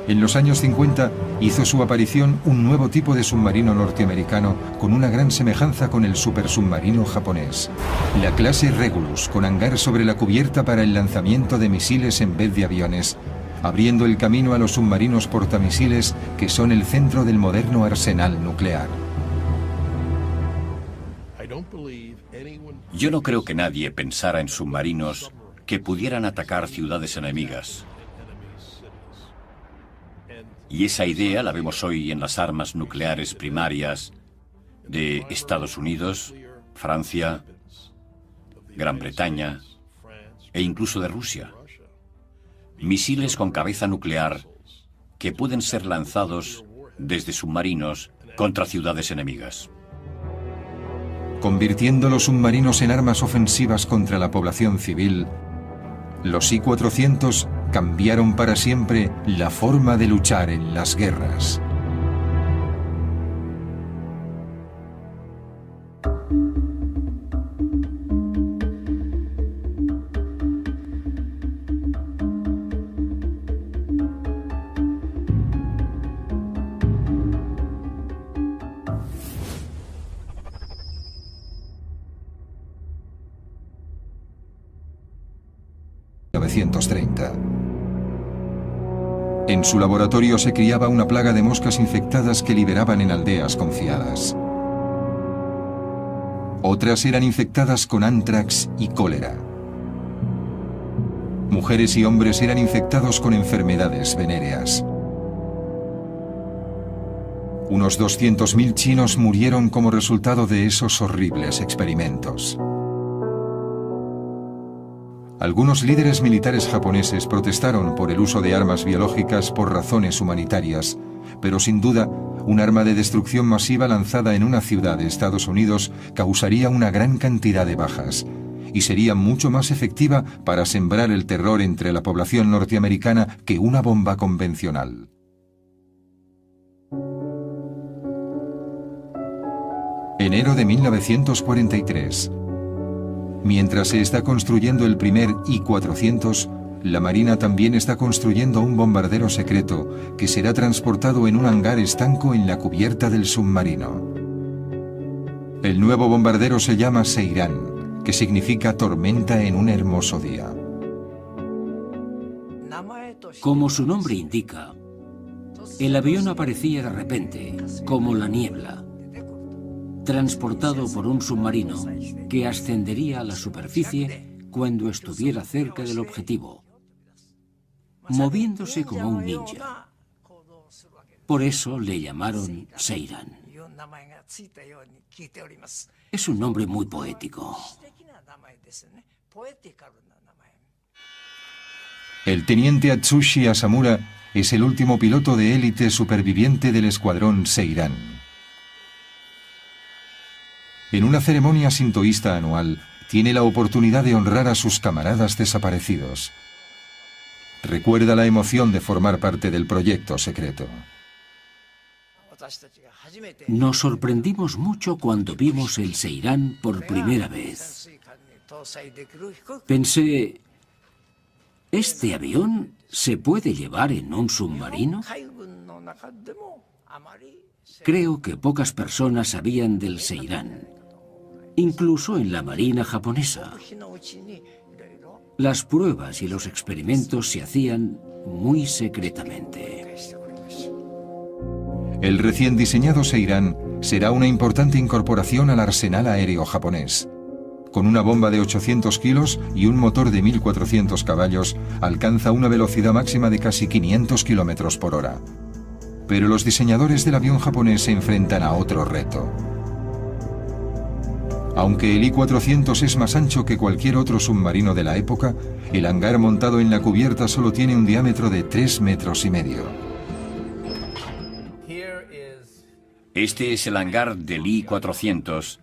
En los años 50 hizo su aparición un nuevo tipo de submarino norteamericano con una gran semejanza con el supersubmarino japonés. La clase Regulus, con hangar sobre la cubierta para el lanzamiento de misiles en vez de aviones, abriendo el camino a los submarinos portamisiles que son el centro del moderno arsenal nuclear. Yo no creo que nadie pensara en submarinos que pudieran atacar ciudades enemigas. Y esa idea la vemos hoy en las armas nucleares primarias de Estados Unidos, Francia, Gran Bretaña e incluso de Rusia. Misiles con cabeza nuclear que pueden ser lanzados desde submarinos contra ciudades enemigas. Convirtiendo los submarinos en armas ofensivas contra la población civil, los I-400 cambiaron para siempre la forma de luchar en las guerras. En su laboratorio se criaba una plaga de moscas infectadas que liberaban en aldeas confiadas. Otras eran infectadas con antrax y cólera. Mujeres y hombres eran infectados con enfermedades venéreas. Unos 200.000 chinos murieron como resultado de esos horribles experimentos. Algunos líderes militares japoneses protestaron por el uso de armas biológicas por razones humanitarias, pero sin duda, un arma de destrucción masiva lanzada en una ciudad de Estados Unidos causaría una gran cantidad de bajas, y sería mucho más efectiva para sembrar el terror entre la población norteamericana que una bomba convencional. Enero de 1943. Mientras se está construyendo el primer I-400, la Marina también está construyendo un bombardero secreto que será transportado en un hangar estanco en la cubierta del submarino. El nuevo bombardero se llama Seiran, que significa tormenta en un hermoso día. Como su nombre indica, el avión aparecía de repente, como la niebla, transportado por un submarino que ascendería a la superficie cuando estuviera cerca del objetivo, moviéndose como un ninja. Por eso le llamaron Seiran. Es un nombre muy poético. El teniente Atsushi Asamura es el último piloto de élite superviviente del escuadrón Seiran. En una ceremonia sintoísta anual, tiene la oportunidad de honrar a sus camaradas desaparecidos. Recuerda la emoción de formar parte del proyecto secreto. Nos sorprendimos mucho cuando vimos el Seiran por primera vez. Pensé, ¿este avión se puede llevar en un submarino? Creo que pocas personas sabían del Seiran, incluso en la Marina japonesa. Las pruebas y los experimentos se hacían muy secretamente. El recién diseñado Seiran será una importante incorporación al arsenal aéreo japonés. Con una bomba de 800 kilos y un motor de 1400 caballos, alcanza una velocidad máxima de casi 500 kilómetros por hora. Pero los diseñadores del avión japonés se enfrentan a otro reto. Aunque el I-400 es más ancho que cualquier otro submarino de la época, el hangar montado en la cubierta solo tiene un diámetro de 3,5 metros. Este es el hangar del I-400,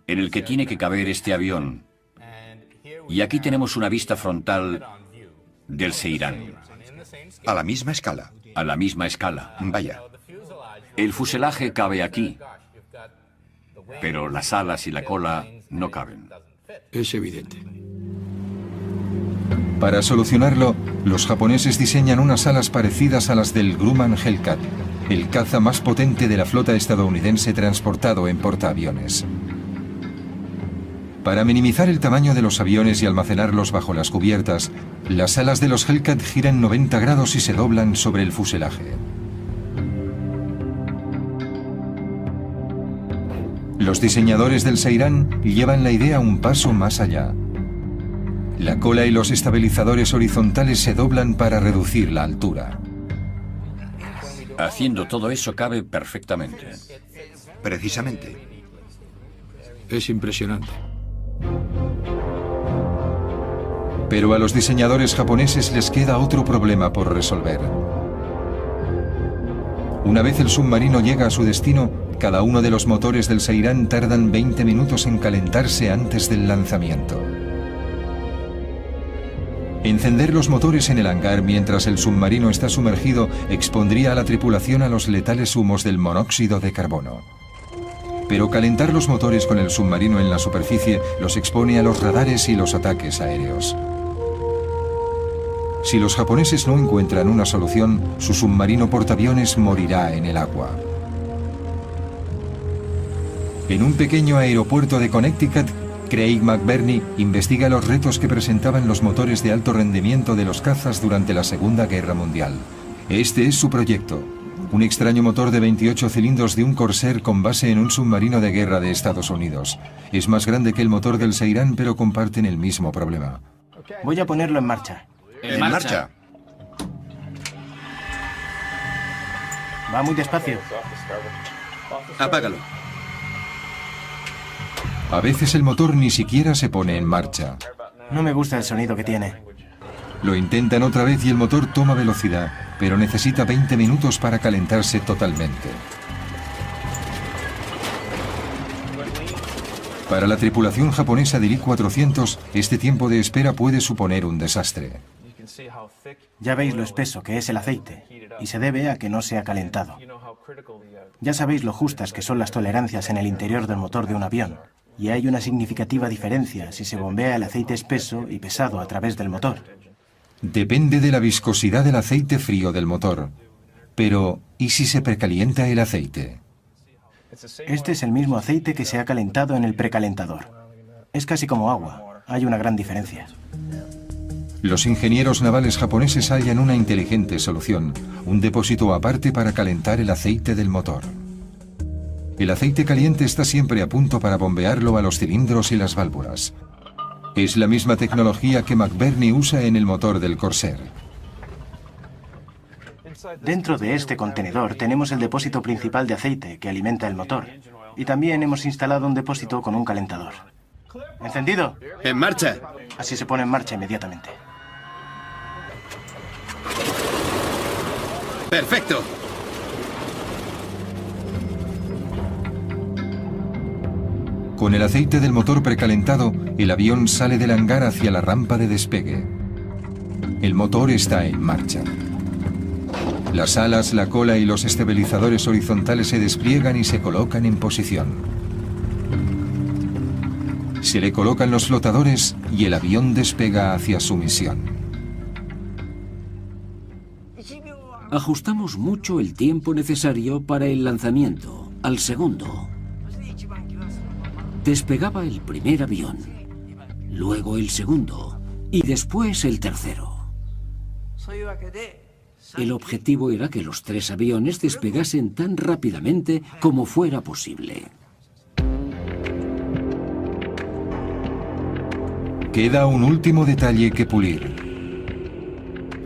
en el que tiene que caber este avión. Y aquí tenemos una vista frontal del Seirán. A la misma escala. A la misma escala. Vaya. El fuselaje cabe aquí, pero las alas y la cola no caben. Es evidente. Para solucionarlo, los japoneses diseñan unas alas parecidas a las del Grumman Hellcat, el caza más potente de la flota estadounidense transportado en portaaviones. Para minimizar el tamaño de los aviones y almacenarlos bajo las cubiertas, las alas de los Hellcat giran 90 grados y se doblan sobre el fuselaje. Los diseñadores del Seirán llevan la idea un paso más allá. La cola y los estabilizadores horizontales se doblan para reducir la altura. Haciendo todo eso cabe perfectamente. Precisamente. Es impresionante. Pero a los diseñadores japoneses les queda otro problema por resolver. Una vez el submarino llega a su destino, cada uno de los motores del Seirán tardan 20 minutos en calentarse antes del lanzamiento. Encender los motores en el hangar mientras el submarino está sumergido expondría a la tripulación a los letales humos del monóxido de carbono. Pero calentar los motores con el submarino en la superficie los expone a los radares y los ataques aéreos. Si los japoneses no encuentran una solución, su submarino portaaviones morirá en el agua. En un pequeño aeropuerto de Connecticut, Craig McBurney investiga los retos que presentaban los motores de alto rendimiento de los cazas durante la Segunda Guerra Mundial. Este es su proyecto: un extraño motor de 28 cilindros de un Corsair con base en un submarino de guerra de Estados Unidos. Es más grande que el motor del Seirán, pero comparten el mismo problema. Voy a ponerlo en marcha. En marcha. Va muy despacio. Apágalo. A veces el motor ni siquiera se pone en marcha. No me gusta el sonido que tiene. Lo intentan otra vez y el motor toma velocidad, pero necesita 20 minutos para calentarse totalmente. Para la tripulación japonesa del I-400, este tiempo de espera puede suponer un desastre. Ya veis lo espeso que es el aceite, y se debe a que no se ha calentado. Ya sabéis lo justas que son las tolerancias en el interior del motor de un avión, y hay una significativa diferencia si se bombea el aceite espeso y pesado a través del motor. Depende de la viscosidad del aceite frío del motor. Pero, ¿y si se precalienta el aceite? Este es el mismo aceite que se ha calentado en el precalentador. Es casi como agua. Hay una gran diferencia. Los ingenieros navales japoneses hallan una inteligente solución: un depósito aparte para calentar el aceite del motor. El aceite caliente está siempre a punto para bombearlo a los cilindros y las válvulas. Es la misma tecnología que McBurney usa en el motor del Corsair. Dentro de este contenedor tenemos el depósito principal de aceite que alimenta el motor. Y también hemos instalado un depósito con un calentador. ¿Encendido? En marcha. Así se pone en marcha inmediatamente. Perfecto. Con el aceite del motor precalentado, el avión sale del hangar hacia la rampa de despegue. El motor está en marcha. Las alas, la cola y los estabilizadores horizontales se despliegan y se colocan en posición. Se le colocan los flotadores y el avión despega hacia su misión. Ajustamos mucho el tiempo necesario para el lanzamiento, al segundo. Despegaba el primer avión, luego el segundo y después el tercero. El objetivo era que los 3 aviones despegasen tan rápidamente como fuera posible. Queda un último detalle que pulir.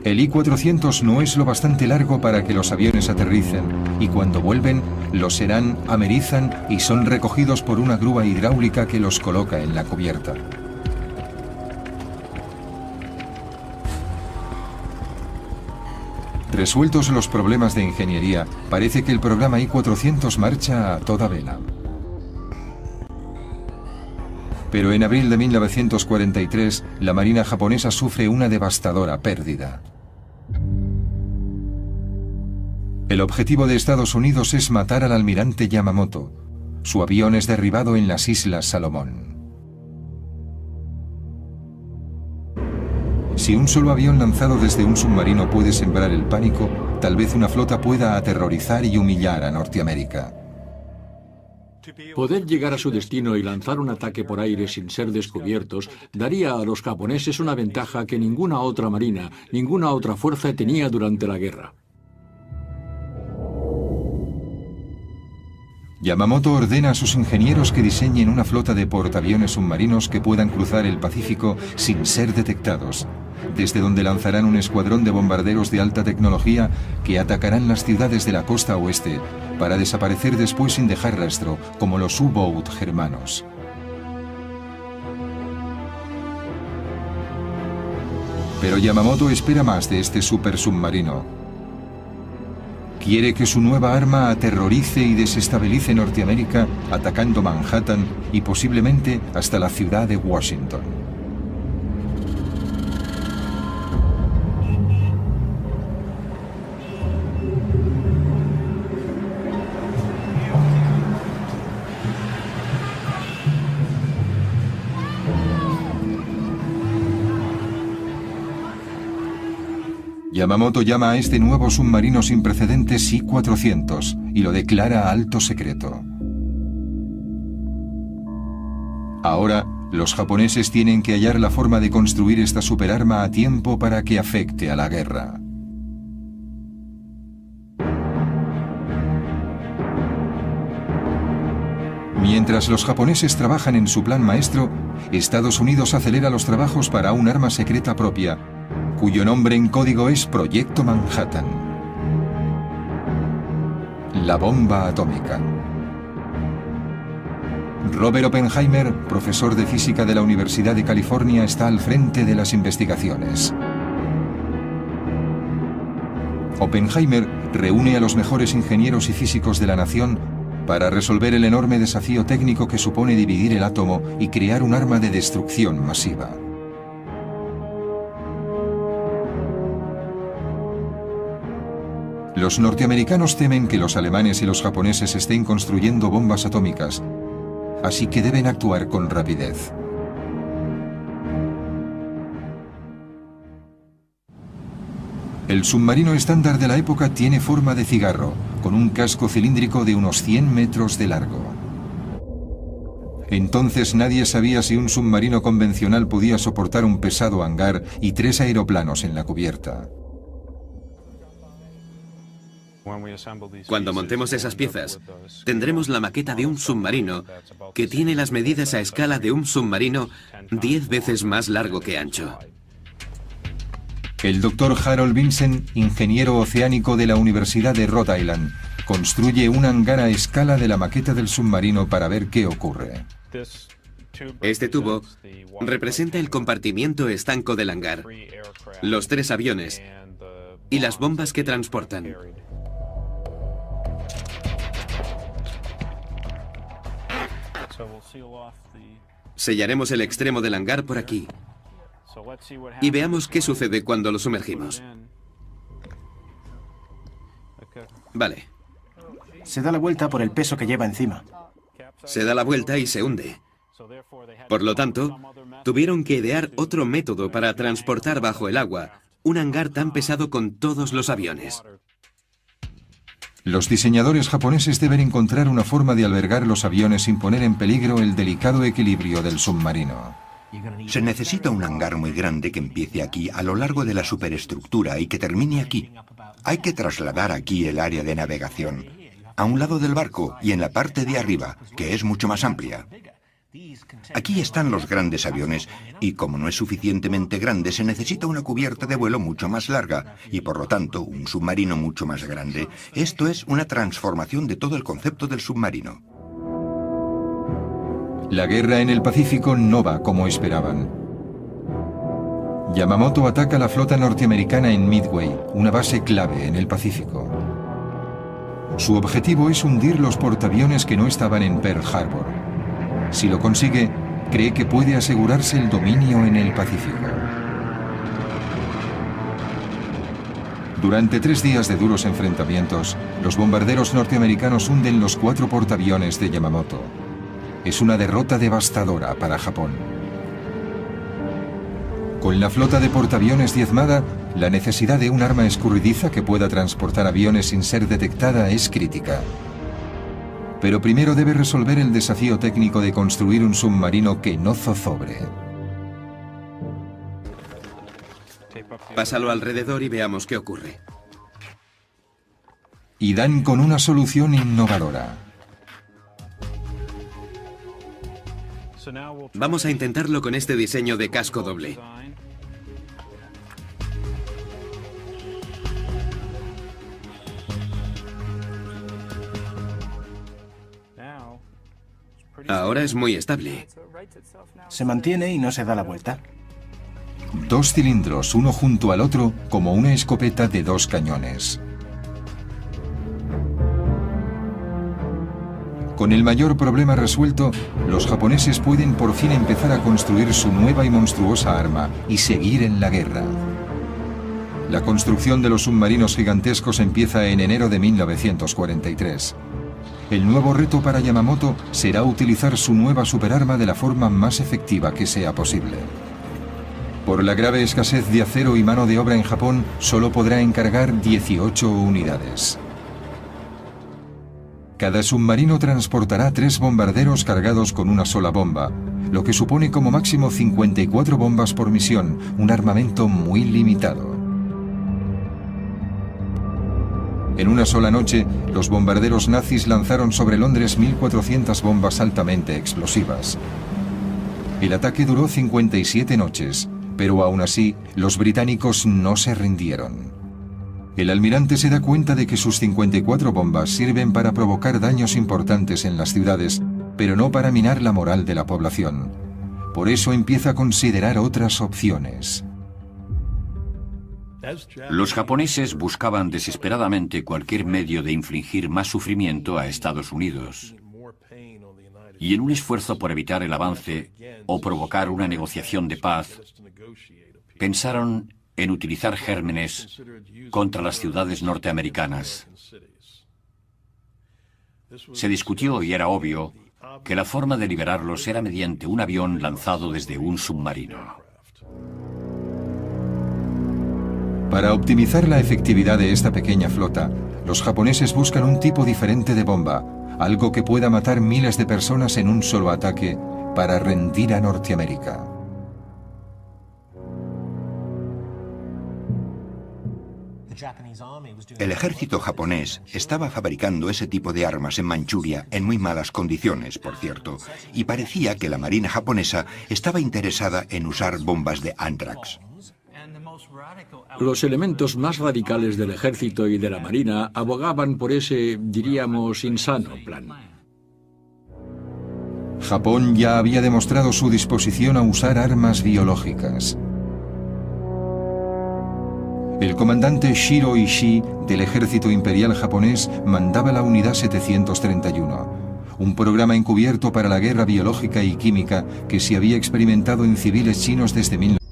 El I-400 no es lo bastante largo para que los aviones aterricen, y cuando vuelven, los serán, amerizan y son recogidos por una grúa hidráulica que los coloca en la cubierta. Resueltos los problemas de ingeniería, parece que el programa I-400 marcha a toda vela. Pero en abril de 1943, la Marina japonesa sufre una devastadora pérdida. El objetivo de Estados Unidos es matar al almirante Yamamoto. Su avión es derribado en las Islas Salomón. Si un solo avión lanzado desde un submarino puede sembrar el pánico, tal vez una flota pueda aterrorizar y humillar a Norteamérica. Poder llegar a su destino y lanzar un ataque por aire sin ser descubiertos daría a los japoneses una ventaja que ninguna otra marina, ninguna otra fuerza tenía durante la guerra. Yamamoto ordena a sus ingenieros que diseñen una flota de portaaviones submarinos que puedan cruzar el Pacífico sin ser detectados, desde donde lanzarán un escuadrón de bombarderos de alta tecnología que atacarán las ciudades de la costa oeste para desaparecer después sin dejar rastro, como los U-Boat germanos. Pero Yamamoto espera más de este supersubmarino. Quiere que su nueva arma aterrorice y desestabilice Norteamérica, atacando Manhattan y posiblemente hasta la ciudad de Washington. Yamamoto llama a este nuevo submarino sin precedentes I-400 y lo declara alto secreto. Ahora, los japoneses tienen que hallar la forma de construir esta superarma a tiempo para que afecte a la guerra. Mientras los japoneses trabajan en su plan maestro, Estados Unidos acelera los trabajos para un arma secreta propia, cuyo nombre en código es Proyecto Manhattan. La bomba atómica. Robert Oppenheimer, profesor de física de la Universidad de California, está al frente de las investigaciones. Oppenheimer reúne a los mejores ingenieros y físicos de la nación para resolver el enorme desafío técnico que supone dividir el átomo y crear un arma de destrucción masiva. Los norteamericanos temen que los alemanes y los japoneses estén construyendo bombas atómicas, así que deben actuar con rapidez. El submarino estándar de la época tiene forma de cigarro, con un casco cilíndrico de unos 100 metros de largo. Entonces nadie sabía si un submarino convencional podía soportar un pesado hangar y 3 aeroplanos en la cubierta. Cuando montemos esas piezas, tendremos la maqueta de un submarino que tiene las medidas a escala de un submarino 10 veces más largo que ancho. El doctor Harold Vincent, ingeniero oceánico de la Universidad de Rhode Island, construye un hangar a escala de la maqueta del submarino para ver qué ocurre. Este tubo representa el compartimiento estanco del hangar, los 3 aviones y las bombas que transportan. Sellaremos el extremo del hangar por aquí y veamos qué sucede cuando lo sumergimos. Vale. Se da la vuelta por el peso que lleva encima. Se da la vuelta y se hunde. Por lo tanto, tuvieron que idear otro método para transportar bajo el agua un hangar tan pesado con todos los aviones. Los diseñadores japoneses deben encontrar una forma de albergar los aviones sin poner en peligro el delicado equilibrio del submarino. Se necesita un hangar muy grande que empiece aquí a lo largo de la superestructura y que termine aquí. Hay que trasladar aquí el área de navegación, a un lado del barco y en la parte de arriba, que es mucho más amplia. Aquí están los grandes aviones y como no es suficientemente grande se necesita una cubierta de vuelo mucho más larga y por lo tanto un submarino mucho más grande. Esto es una transformación de todo el concepto del submarino. La guerra en el Pacífico no va como esperaban. Yamamoto ataca la flota norteamericana en Midway, una base clave en el Pacífico. Su objetivo es hundir los portaaviones que no estaban en Pearl Harbor. Si lo consigue, cree que puede asegurarse el dominio en el Pacífico. Durante 3 días de duros enfrentamientos, los bombarderos norteamericanos hunden los 4 portaaviones de Yamamoto. Es una derrota devastadora para Japón. Con la flota de portaaviones diezmada, la necesidad de un arma escurridiza que pueda transportar aviones sin ser detectada es crítica. Pero primero debe resolver el desafío técnico de construir un submarino que no zozobre. Pásalo alrededor y veamos qué ocurre. Y dan con una solución innovadora. Vamos a intentarlo con este diseño de casco doble. Ahora es muy estable. Se mantiene y no se da la vuelta. 2 cilindros, uno junto al otro, como una escopeta de 2 cañones. Con el mayor problema resuelto, los japoneses pueden por fin empezar a construir su nueva y monstruosa arma y seguir en la guerra. La construcción de los submarinos gigantescos empieza en enero de 1943. El nuevo reto para Yamamoto será utilizar su nueva superarma de la forma más efectiva que sea posible. Por la grave escasez de acero y mano de obra en Japón, solo podrá encargar 18 unidades. Cada submarino transportará 3 bombarderos cargados con una sola bomba, lo que supone como máximo 54 bombas por misión, un armamento muy limitado. En una sola noche, los bombarderos nazis lanzaron sobre Londres 1.400 bombas altamente explosivas. El ataque duró 57 noches, pero aún así, los británicos no se rindieron. El almirante se da cuenta de que sus 54 bombas sirven para provocar daños importantes en las ciudades, pero no para minar la moral de la población. Por eso empieza a considerar otras opciones. Los japoneses buscaban desesperadamente cualquier medio de infligir más sufrimiento a Estados Unidos. Y en un esfuerzo por evitar el avance o provocar una negociación de paz, pensaron en utilizar gérmenes contra las ciudades norteamericanas. Se discutió y era obvio que la forma de liberarlos era mediante un avión lanzado desde un submarino. Para optimizar la efectividad de esta pequeña flota, los japoneses buscan un tipo diferente de bomba, algo que pueda matar miles de personas en un solo ataque para rendir a Norteamérica. El ejército japonés estaba fabricando ese tipo de armas en Manchuria en muy malas condiciones, por cierto, y parecía que la marina japonesa estaba interesada en usar bombas de Anthrax. Los elementos más radicales del ejército y de la marina abogaban por ese, diríamos, insano plan. Japón ya había demostrado su disposición a usar armas biológicas. El comandante Shiro Ishii del ejército imperial japonés mandaba la unidad 731, un programa encubierto para la guerra biológica y química que se había experimentado en civiles chinos desde 1900.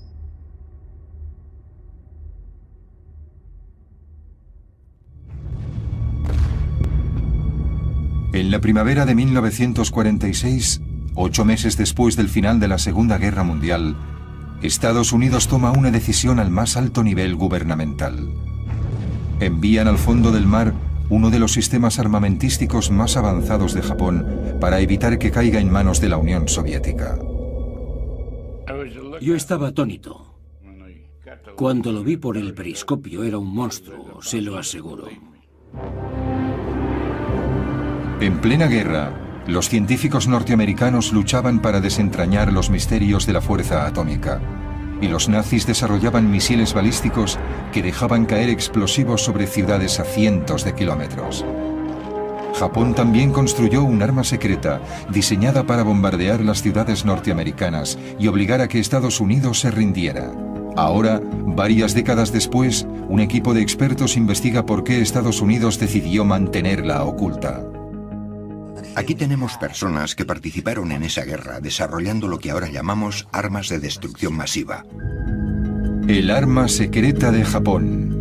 En la primavera de 1946, 8 meses después del final de la Segunda Guerra Mundial, Estados Unidos toma una decisión al más alto nivel gubernamental. Envían al fondo del mar uno de los sistemas armamentísticos más avanzados de Japón para evitar que caiga en manos de la Unión Soviética. Yo estaba atónito. Cuando lo vi por el periscopio era un monstruo, se lo aseguro. En plena guerra, Los científicos norteamericanos luchaban para desentrañar los misterios de la fuerza atómica, y los nazis desarrollaban misiles balísticos que dejaban caer explosivos sobre ciudades a cientos de kilómetros. Japón también construyó un arma secreta diseñada para bombardear las ciudades norteamericanas y obligar a que Estados Unidos se rindiera. Ahora, varias décadas después, un equipo de expertos investiga por qué Estados Unidos decidió mantenerla oculta. Aquí tenemos personas que participaron en esa guerra desarrollando lo que ahora llamamos armas de destrucción masiva. El arma secreta de Japón.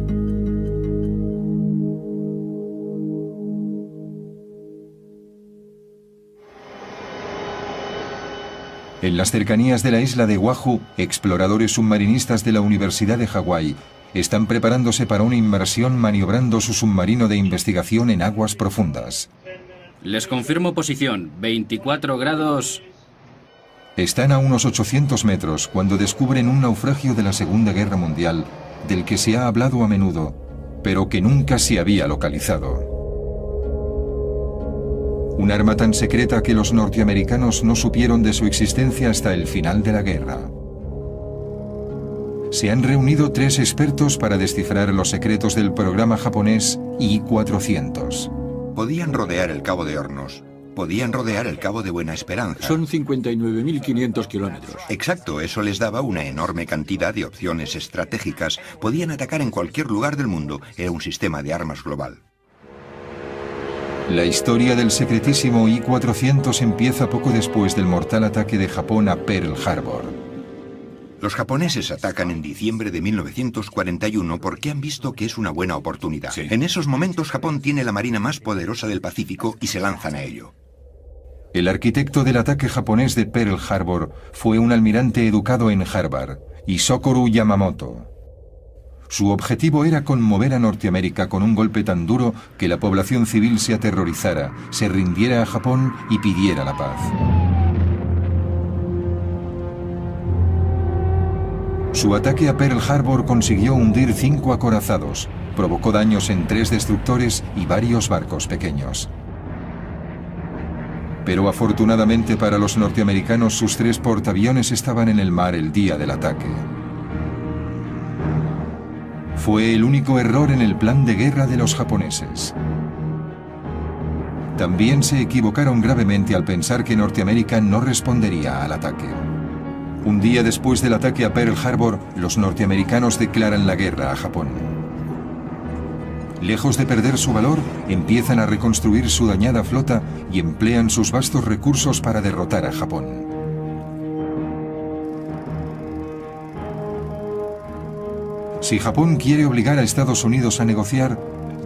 En las cercanías de la isla de Oahu, exploradores submarinistas de la Universidad de Hawái están preparándose para una inmersión maniobrando su submarino de investigación en aguas profundas. Les confirmo posición, 24 grados... Están a unos 800 metros cuando descubren un naufragio de la Segunda Guerra Mundial del que se ha hablado a menudo, pero que nunca se había localizado. Un arma tan secreta que los norteamericanos no supieron de su existencia hasta el final de la guerra. Se han reunido 3 expertos para descifrar los secretos del programa japonés I-400. Podían rodear el Cabo de Hornos. Podían rodear el Cabo de Buena Esperanza. Son 59.500 kilómetros. Exacto, eso les daba una enorme cantidad de opciones estratégicas. Podían atacar en cualquier lugar del mundo. Era un sistema de armas global. La historia del secretísimo I-400 empieza poco después del mortal ataque de Japón a Pearl Harbor. Los japoneses atacan en diciembre de 1941 porque han visto que es una buena oportunidad. Sí. En esos momentos Japón tiene la marina más poderosa del Pacífico y se lanzan a ello. El arquitecto del ataque japonés de Pearl Harbor fue un almirante educado en Harvard, Isokoro Yamamoto. Su objetivo era conmover a Norteamérica con un golpe tan duro que la población civil se aterrorizara, se rindiera a Japón y pidiera la paz. Su ataque a Pearl Harbor consiguió hundir 5 acorazados, provocó daños en 3 destructores y varios barcos pequeños. Pero afortunadamente para los norteamericanos sus 3 portaaviones estaban en el mar el día del ataque. Fue el único error en el plan de guerra de los japoneses. También se equivocaron gravemente al pensar que Norteamérica no respondería al ataque. Un día después del ataque a Pearl Harbor, los norteamericanos declaran la guerra a Japón. Lejos de perder su valor, empiezan a reconstruir su dañada flota y emplean sus vastos recursos para derrotar a Japón. Si Japón quiere obligar a Estados Unidos a negociar,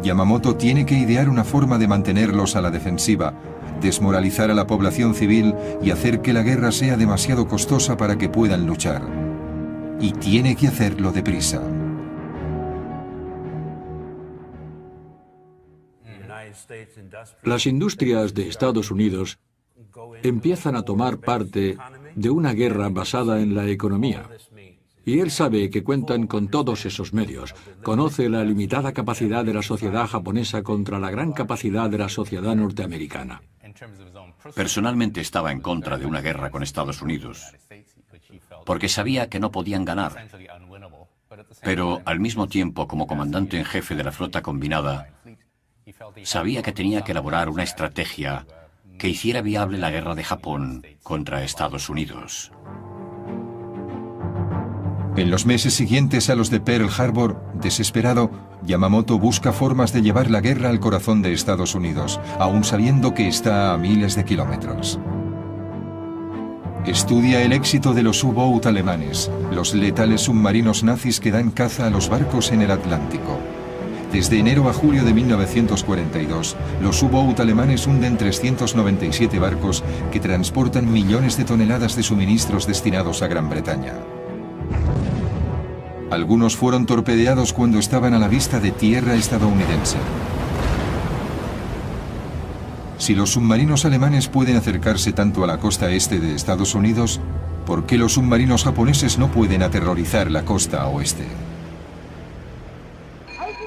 Yamamoto tiene que idear una forma de mantenerlos a la defensiva, desmoralizar a la población civil y hacer que la guerra sea demasiado costosa para que puedan luchar. Y tiene que hacerlo deprisa. Las industrias de Estados Unidos empiezan a tomar parte de una guerra basada en la economía. Y él sabe que cuentan con todos esos medios. Conoce la limitada capacidad de la sociedad japonesa contra la gran capacidad de la sociedad norteamericana. Personalmente estaba en contra de una guerra con Estados Unidos, porque sabía que no podían ganar. Pero al mismo tiempo, como comandante en jefe de la flota combinada, sabía que tenía que elaborar una estrategia que hiciera viable la guerra de Japón contra Estados Unidos. En los meses siguientes a los de Pearl Harbor, desesperado, Yamamoto busca formas de llevar la guerra al corazón de Estados Unidos, aun sabiendo que está a miles de kilómetros. Estudia el éxito de los U-Boat alemanes, los letales submarinos nazis que dan caza a los barcos en el Atlántico. Desde enero a julio de 1942, los U-Boat alemanes hunden 397 barcos que transportan millones de toneladas de suministros destinados a Gran Bretaña. Algunos fueron torpedeados cuando estaban a la vista de tierra estadounidense. Si los submarinos alemanes pueden acercarse tanto a la costa este de Estados Unidos, ¿por qué los submarinos japoneses no pueden aterrorizar la costa oeste?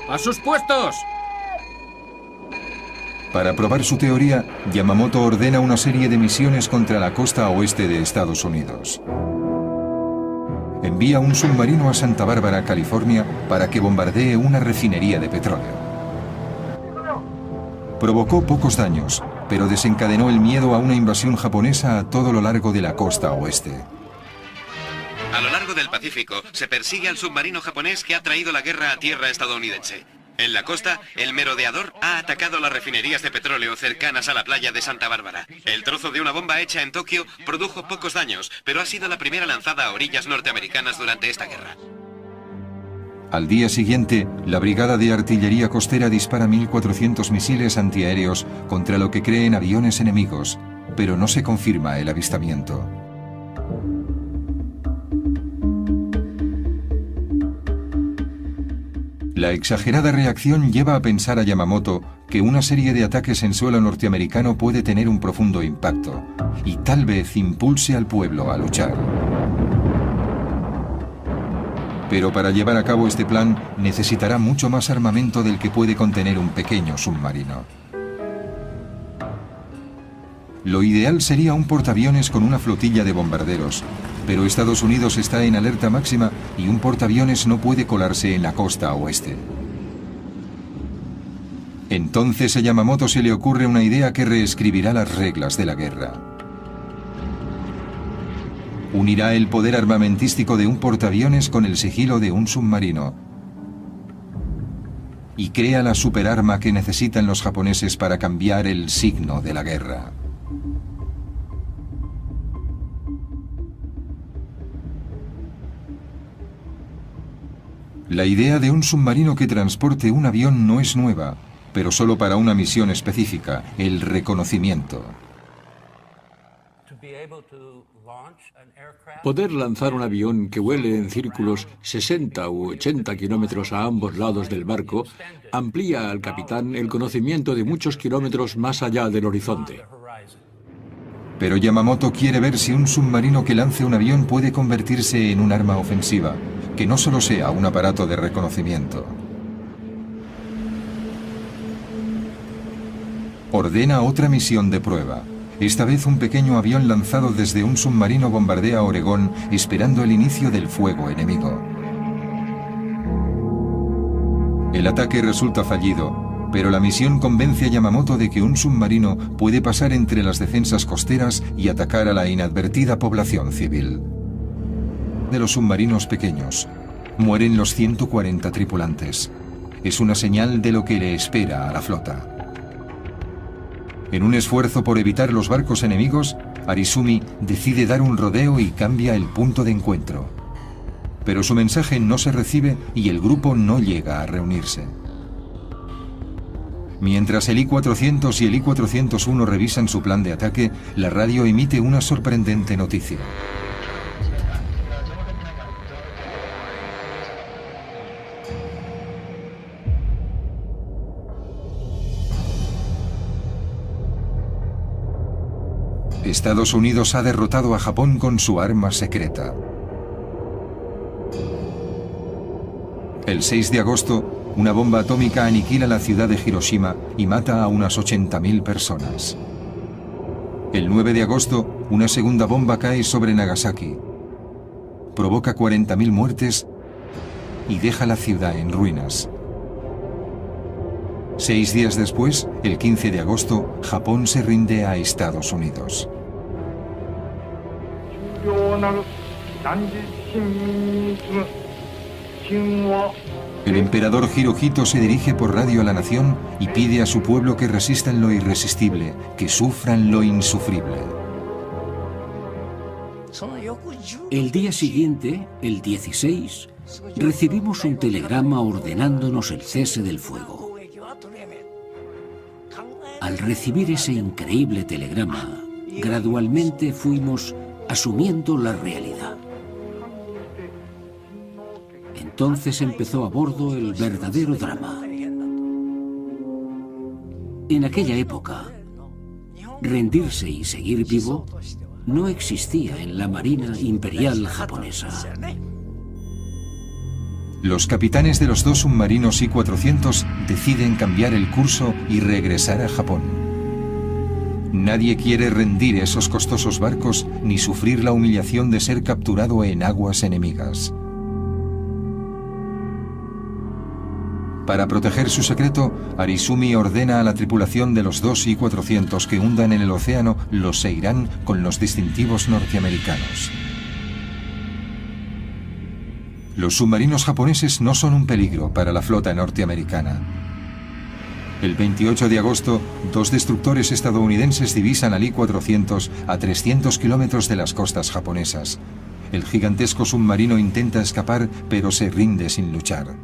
¡A sus puestos! Para probar su teoría, Yamamoto ordena una serie de misiones contra la costa oeste de Estados Unidos. Envía un submarino a Santa Bárbara, California, para que bombardee una refinería de petróleo. Provocó pocos daños, pero desencadenó el miedo a una invasión japonesa a todo lo largo de la costa oeste. A lo largo del Pacífico se persigue al submarino japonés que ha traído la guerra a tierra estadounidense. En la costa, el merodeador ha atacado las refinerías de petróleo cercanas a la playa de Santa Bárbara. El trozo de una bomba hecha en Tokio produjo pocos daños, pero ha sido la primera lanzada a orillas norteamericanas durante esta guerra. Al día siguiente, la Brigada de Artillería Costera dispara 1.400 misiles antiaéreos contra lo que creen aviones enemigos, pero no se confirma el avistamiento. La exagerada reacción lleva a pensar a Yamamoto que una serie de ataques en suelo norteamericano puede tener un profundo impacto y tal vez impulse al pueblo a luchar. Pero para llevar a cabo este plan necesitará mucho más armamento del que puede contener un pequeño submarino. Lo ideal sería un portaaviones con una flotilla de bombarderos, pero Estados Unidos está en alerta máxima y un portaaviones no puede colarse en la costa oeste. Entonces a Yamamoto se le ocurre una idea que reescribirá las reglas de la guerra. Unirá el poder armamentístico de un portaaviones con el sigilo de un submarino y crea la superarma que necesitan los japoneses para cambiar el signo de la guerra. La idea de un submarino que transporte un avión no es nueva, pero solo para una misión específica, el reconocimiento. Poder lanzar un avión que vuele en círculos 60 u 80 kilómetros a ambos lados del barco amplía al capitán el conocimiento de muchos kilómetros más allá del horizonte. Pero Yamamoto quiere ver si un submarino que lance un avión puede convertirse en un arma ofensiva, que no solo sea un aparato de reconocimiento. Ordena otra misión de prueba. Esta vez un pequeño avión lanzado desde un submarino bombardea Oregón esperando el inicio del fuego enemigo. El ataque resulta fallido, pero la misión convence a Yamamoto de que un submarino puede pasar entre las defensas costeras y atacar a la inadvertida población civil. De los submarinos pequeños, mueren los 140 tripulantes. Es una señal de lo que le espera a la flota. En un esfuerzo por evitar los barcos enemigos, Arizumi decide dar un rodeo y cambia el punto de encuentro. Pero su mensaje no se recibe y el grupo no llega a reunirse. Mientras el I-400 y el I-401 revisan su plan de ataque, la radio emite una sorprendente noticia. Estados Unidos ha derrotado a Japón con su arma secreta. El 6 de agosto, una bomba atómica aniquila la ciudad de Hiroshima y mata a unas 80.000 personas. El 9 de agosto, una segunda bomba cae sobre Nagasaki. Provoca 40.000 muertes y deja la ciudad en ruinas. 6 días después, el 15 de agosto, Japón se rinde a Estados Unidos. El emperador Hirohito se dirige por radio a la nación y pide a su pueblo que resistan lo irresistible, que sufran lo insufrible. El día siguiente, el 16, recibimos un telegrama ordenándonos el cese del fuego. Al recibir ese increíble telegrama, gradualmente fuimos asumiendo la realidad. Entonces empezó a bordo el verdadero drama. En aquella época, rendirse y seguir vivo no existía en la Marina Imperial japonesa. Los capitanes de los dos submarinos I-400 deciden cambiar el curso y regresar a Japón. Nadie quiere rendir esos costosos barcos ni sufrir la humillación de ser capturado en aguas enemigas. Para proteger su secreto, Arizumi ordena a la tripulación de los dos I-400 que hundan en el océano los Seiran con los distintivos norteamericanos. Los submarinos japoneses no son un peligro para la flota norteamericana. El 28 de agosto, dos destructores estadounidenses divisan al I-400 a 300 kilómetros de las costas japonesas. El gigantesco submarino intenta escapar, pero se rinde sin luchar.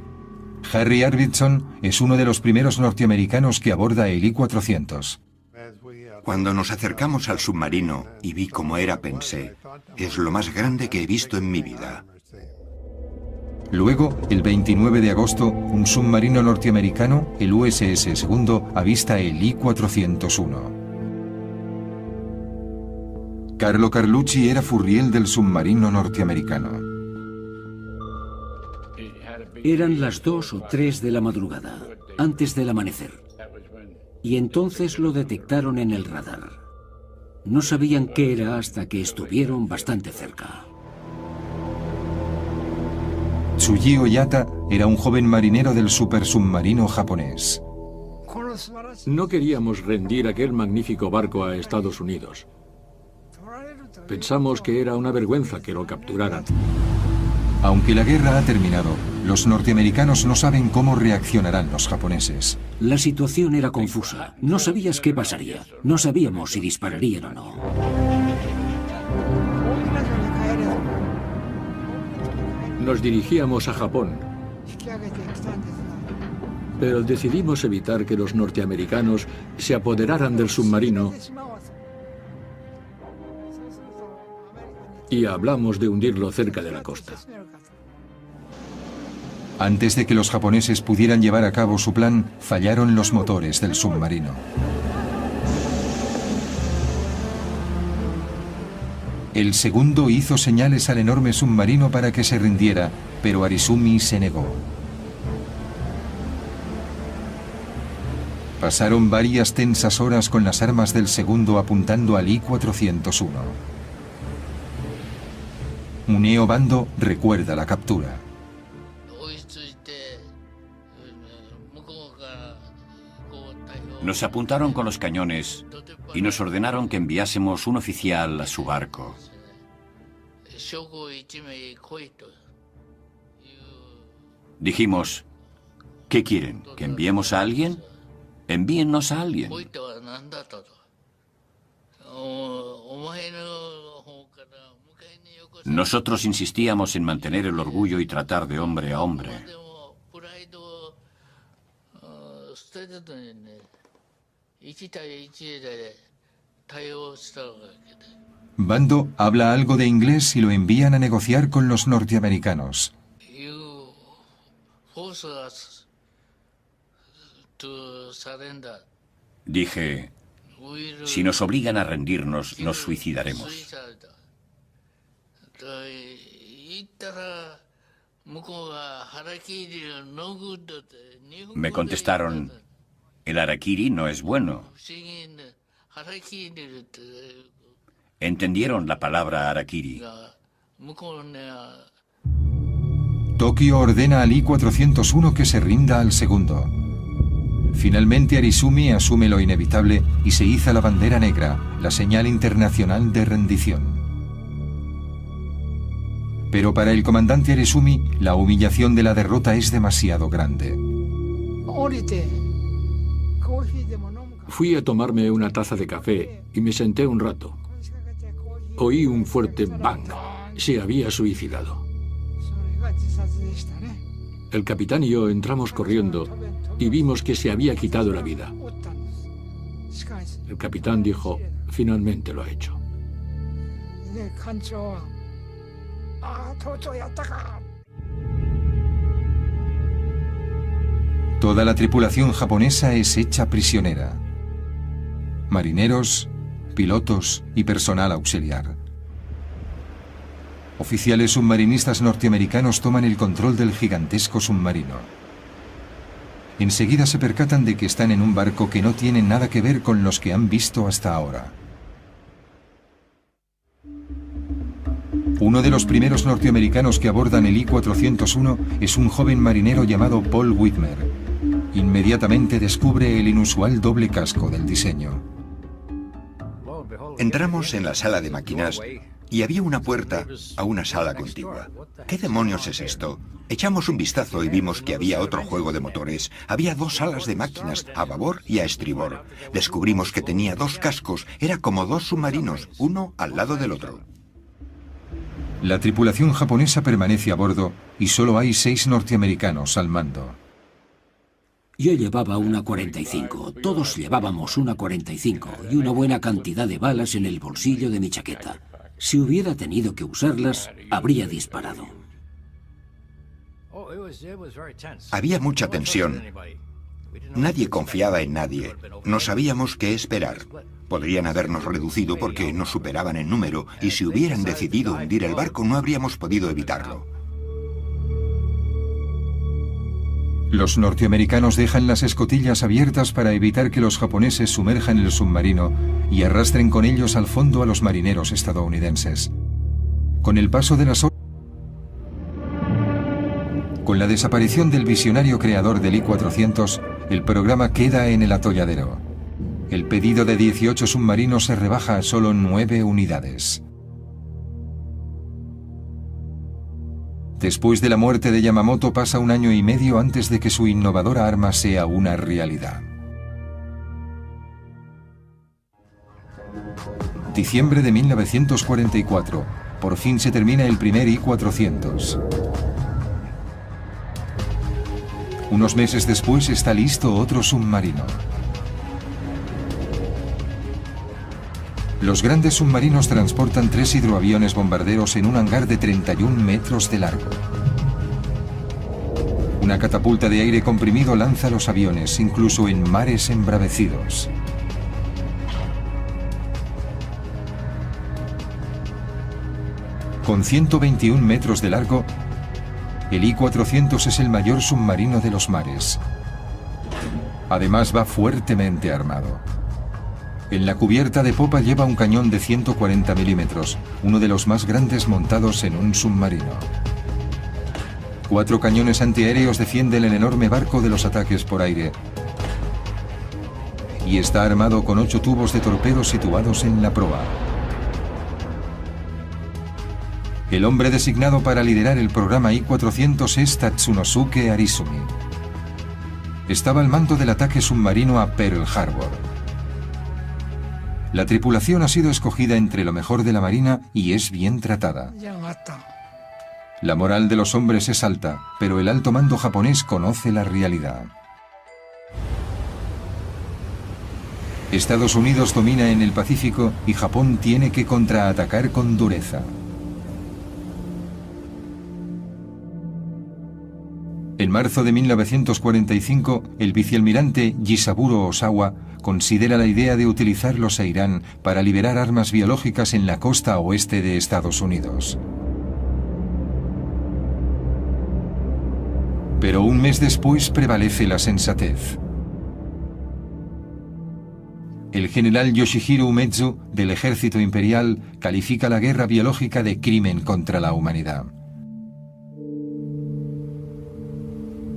Harry Arvidsson es uno de los primeros norteamericanos que aborda el I-400. Cuando nos acercamos al submarino y vi cómo era, pensé, es lo más grande que he visto en mi vida. Luego, el 29 de agosto, un submarino norteamericano, el USS Segundo, avista el I-401. Carlo Carlucci era furriel del submarino norteamericano. Eran las 2 o 3 de la madrugada, antes del amanecer. Y entonces lo detectaron en el radar. No sabían qué era hasta que estuvieron bastante cerca. Tsuji Oyata era un joven marinero del supersubmarino japonés. No queríamos rendir aquel magnífico barco a Estados Unidos. Pensamos que era una vergüenza que lo capturaran. Aunque la guerra ha terminado, los norteamericanos no saben cómo reaccionarán los japoneses. La situación era confusa. No sabías qué pasaría. No sabíamos si dispararían o no. Nos dirigíamos a Japón, pero decidimos evitar que los norteamericanos se apoderaran del submarino y hablamos de hundirlo cerca de la costa. Antes de que los japoneses pudieran llevar a cabo su plan, fallaron los motores del submarino. El Segundo hizo señales al enorme submarino para que se rindiera, pero Arizumi se negó. Pasaron varias tensas horas con las armas del Segundo apuntando al I-401. Muneo Bando recuerda la captura. Nos apuntaron con los cañones y nos ordenaron que enviásemos un oficial a su barco. Dijimos, ¿qué quieren? ¿Que enviemos a alguien? Envíennos a alguien. Nosotros insistíamos en mantener el orgullo y tratar de hombre a hombre. Bando habla algo de inglés y lo envían a negociar con los norteamericanos. Dije, si nos obligan a rendirnos, nos suicidaremos. Me contestaron, el harakiri no es bueno. Entendieron la palabra harakiri. Tokio ordena al I-401 que se rinda al Segundo. Finalmente Arizumi asume lo inevitable y se iza la bandera negra, la señal internacional de rendición. Pero para el comandante Arizumi, la humillación de la derrota es demasiado grande. Fui a tomarme una taza de café y me senté un rato. Oí un fuerte bang. Se había suicidado. El capitán y yo entramos corriendo y vimos que se había quitado la vida. El capitán dijo, finalmente lo ha hecho. Toda la tripulación japonesa es hecha prisionera. Marineros, pilotos y personal auxiliar. Oficiales submarinistas norteamericanos toman el control del gigantesco submarino. Enseguida se percatan de que están en un barco que no tiene nada que ver con los que han visto hasta ahora. Uno de los primeros norteamericanos que abordan el I-401 es un joven marinero llamado Paul Whitmer. Inmediatamente descubre el inusual doble casco del diseño. Entramos en la sala de máquinas y había una puerta a una sala contigua. ¿Qué demonios es esto? Echamos un vistazo y vimos que había otro juego de motores. Había dos salas de máquinas, a babor y a estribor. Descubrimos que tenía dos cascos. Era como dos submarinos, uno al lado del otro. La tripulación japonesa permanece a bordo y solo hay 6 norteamericanos al mando. Yo llevaba una 45, todos llevábamos una 45 y una buena cantidad de balas en el bolsillo de mi chaqueta. Si hubiera tenido que usarlas, habría disparado. Había mucha tensión. Nadie confiaba en nadie. No sabíamos qué esperar. Podrían habernos reducido porque nos superaban en número y si hubieran decidido hundir el barco no habríamos podido evitarlo. Los norteamericanos dejan las escotillas abiertas para evitar que los japoneses sumerjan el submarino y arrastren con ellos al fondo a los marineros estadounidenses. Con el paso de las horas, con la desaparición del visionario creador del I-400, el programa queda en el atolladero. El pedido de 18 submarinos se rebaja a solo 9 unidades. Después de la muerte de Yamamoto pasa 1 año y medio antes de que su innovadora arma sea una realidad. Diciembre de 1944. Por fin se termina el primer I-400. Unos meses después está listo otro submarino. Los grandes submarinos transportan 3 hidroaviones bombarderos en un hangar de 31 metros de largo. Una catapulta de aire comprimido lanza los aviones, incluso en mares embravecidos. Con 121 metros de largo, el I-400 es el mayor submarino de los mares. Además va fuertemente armado. En la cubierta de popa lleva un cañón de 140 milímetros, uno de los más grandes montados en un submarino. 4 cañones antiaéreos defienden el enorme barco de los ataques por aire. Y está armado con 8 tubos de torpedos situados en la proa. El hombre designado para liderar el programa I-400 es Tatsunosuke Arizumi. Estaba al mando del ataque submarino a Pearl Harbor. La tripulación ha sido escogida entre lo mejor de la Marina y es bien tratada. La moral de los hombres es alta, pero el alto mando japonés conoce la realidad. Estados Unidos domina en el Pacífico y Japón tiene que contraatacar con dureza. En marzo de 1945, el vicealmirante Jisaburo Osawa considera la idea de utilizarlos a Irán para liberar armas biológicas en la costa oeste de Estados Unidos. Pero un mes después prevalece la sensatez. El general Yoshihiro Umezu, del ejército imperial, califica la guerra biológica de crimen contra la humanidad.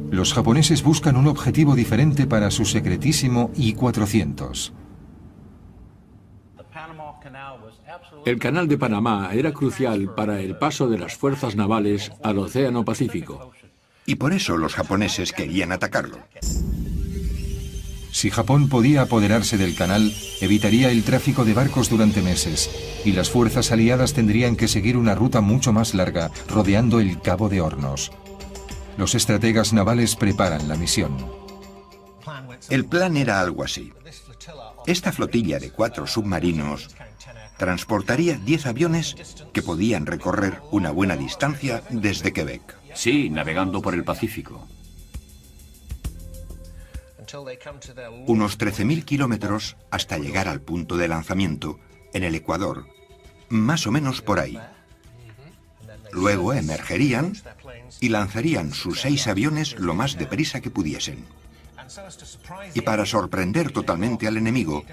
Los japoneses buscan un objetivo diferente para su secretísimo I-400. El canal de Panamá era crucial para el paso de las fuerzas navales al Océano Pacífico. Y por eso los japoneses querían atacarlo. Si Japón podía apoderarse del canal, evitaría el tráfico de barcos durante meses, y las fuerzas aliadas tendrían que seguir una ruta mucho más larga, rodeando el Cabo de Hornos. Los estrategas navales preparan la misión. El plan era algo así. Esta flotilla de 4 submarinos transportaría 10 aviones que podían recorrer una buena distancia desde Quebec. Sí, navegando por el Pacífico. Unos 13.000 kilómetros hasta llegar al punto de lanzamiento, en el Ecuador, más o menos por ahí. Luego emergerían y lanzarían sus 6 aviones lo más deprisa que pudiesen. Y para sorprender totalmente al enemigo,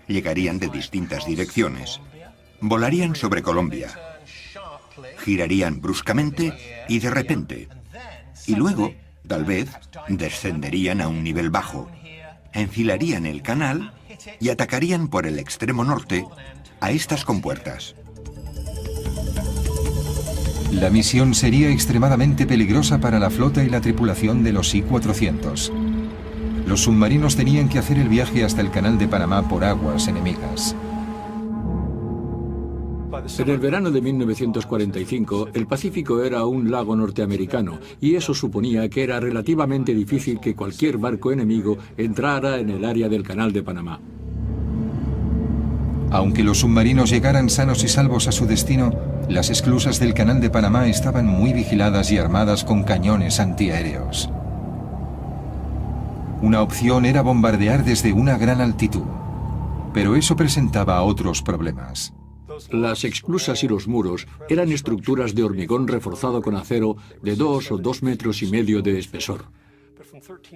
llegarían de distintas direcciones. Volarían sobre Colombia, girarían bruscamente y de repente. Y luego, tal vez, descenderían a un nivel bajo, enfilarían el canal y atacarían por el extremo norte a estas compuertas. La misión sería extremadamente peligrosa para la flota y la tripulación de los I-400. Los submarinos tenían que hacer el viaje hasta el Canal de Panamá por aguas enemigas. En el verano de 1945, el Pacífico era un lago norteamericano y eso suponía que era relativamente difícil que cualquier barco enemigo entrara en el área del Canal de Panamá. Aunque los submarinos llegaran sanos y salvos a su destino, las esclusas del Canal de Panamá estaban muy vigiladas y armadas con cañones antiaéreos. Una opción era bombardear desde una gran altitud, pero eso presentaba otros problemas. Las esclusas y los muros eran estructuras de hormigón reforzado con acero de 2 o 2,5 metros de espesor.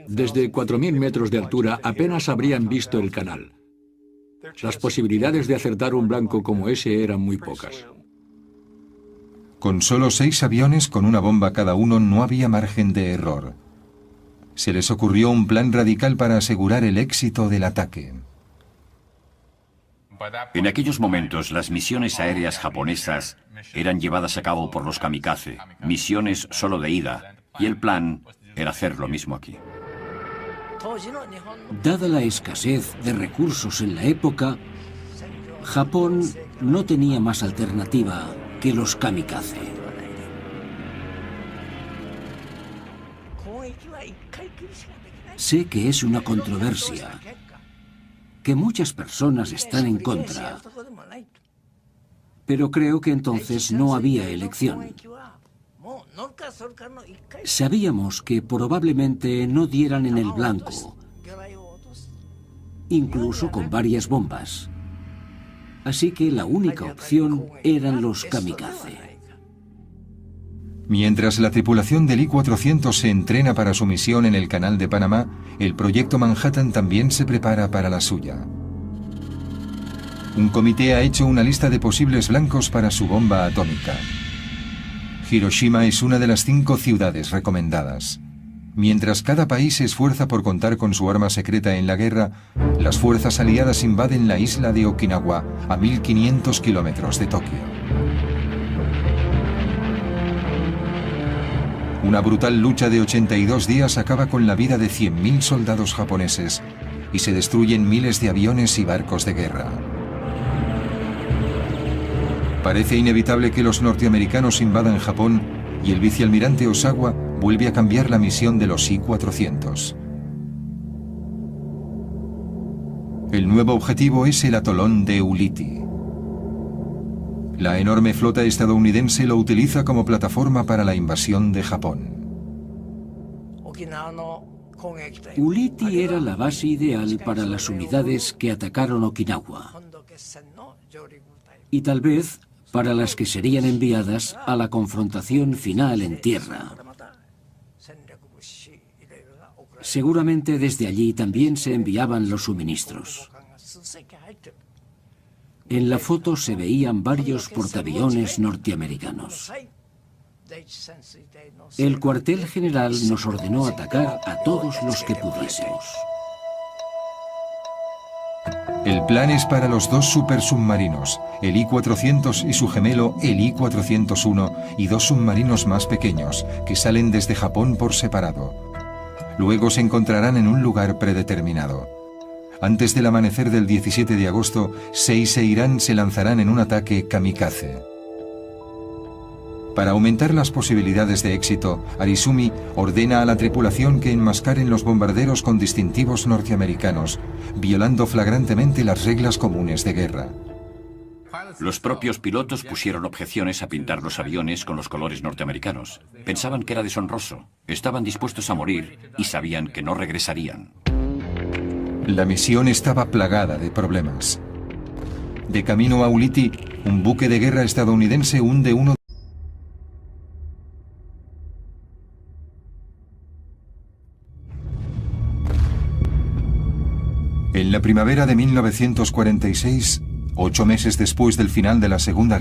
Desde 4.000 metros de altura apenas habrían visto el canal. Las posibilidades de acertar un blanco como ese eran muy pocas. Con solo 6 aviones con una bomba cada uno no había margen de error. Se les ocurrió un plan radical para asegurar el éxito del ataque. En aquellos momentos, las misiones aéreas japonesas eran llevadas a cabo por los kamikaze, misiones solo de ida, y el plan era hacer lo mismo aquí. Dada la escasez de recursos en la época, Japón no tenía más alternativa que los kamikaze. Sé que es una controversia, que muchas personas están en contra, pero creo que entonces no había elección. Sabíamos que probablemente no dieran en el blanco, incluso con varias bombas. Así que la única opción eran los kamikaze. Mientras la tripulación del I-400 se entrena para su misión en el Canal de Panamá, el proyecto Manhattan también se prepara para la suya. Un comité ha hecho una lista de posibles blancos para su bomba atómica. Hiroshima es una de las 5 ciudades recomendadas. Mientras cada país se esfuerza por contar con su arma secreta en la guerra, las fuerzas aliadas invaden la isla de Okinawa, a 1.500 kilómetros de Tokio. Una brutal lucha de 82 días acaba con la vida de 100.000 soldados japoneses y se destruyen miles de aviones y barcos de guerra. Parece inevitable que los norteamericanos invadan Japón y el vicealmirante Osawa vuelve a cambiar la misión de los I-400. El nuevo objetivo es el atolón de Ulithi. La enorme flota estadounidense lo utiliza como plataforma para la invasión de Japón. Ulithi era la base ideal para las unidades que atacaron Okinawa y tal vez para las que serían enviadas a la confrontación final en tierra. Seguramente desde allí también se enviaban los suministros. En la foto se veían varios portaaviones norteamericanos. El cuartel general nos ordenó atacar a todos los que pudiésemos. El plan es para los 2 supersubmarinos, el I-400 y su gemelo, el I-401, y 2 submarinos más pequeños, que salen desde Japón por separado. Luego se encontrarán en un lugar predeterminado. Antes del amanecer del 17 de agosto, Seisei-Irán se lanzarán en un ataque kamikaze. Para aumentar las posibilidades de éxito, Arizumi ordena a la tripulación que enmascaren los bombarderos con distintivos norteamericanos, violando flagrantemente las reglas comunes de guerra. Los propios pilotos pusieron objeciones a pintar los aviones con los colores norteamericanos. Pensaban que era deshonroso, estaban dispuestos a morir y sabían que no regresarían. La misión estaba plagada de problemas. De camino a Ulithi, un buque de guerra estadounidense hunde uno En la primavera de 1946, 8 meses después del final de la Segunda Guerra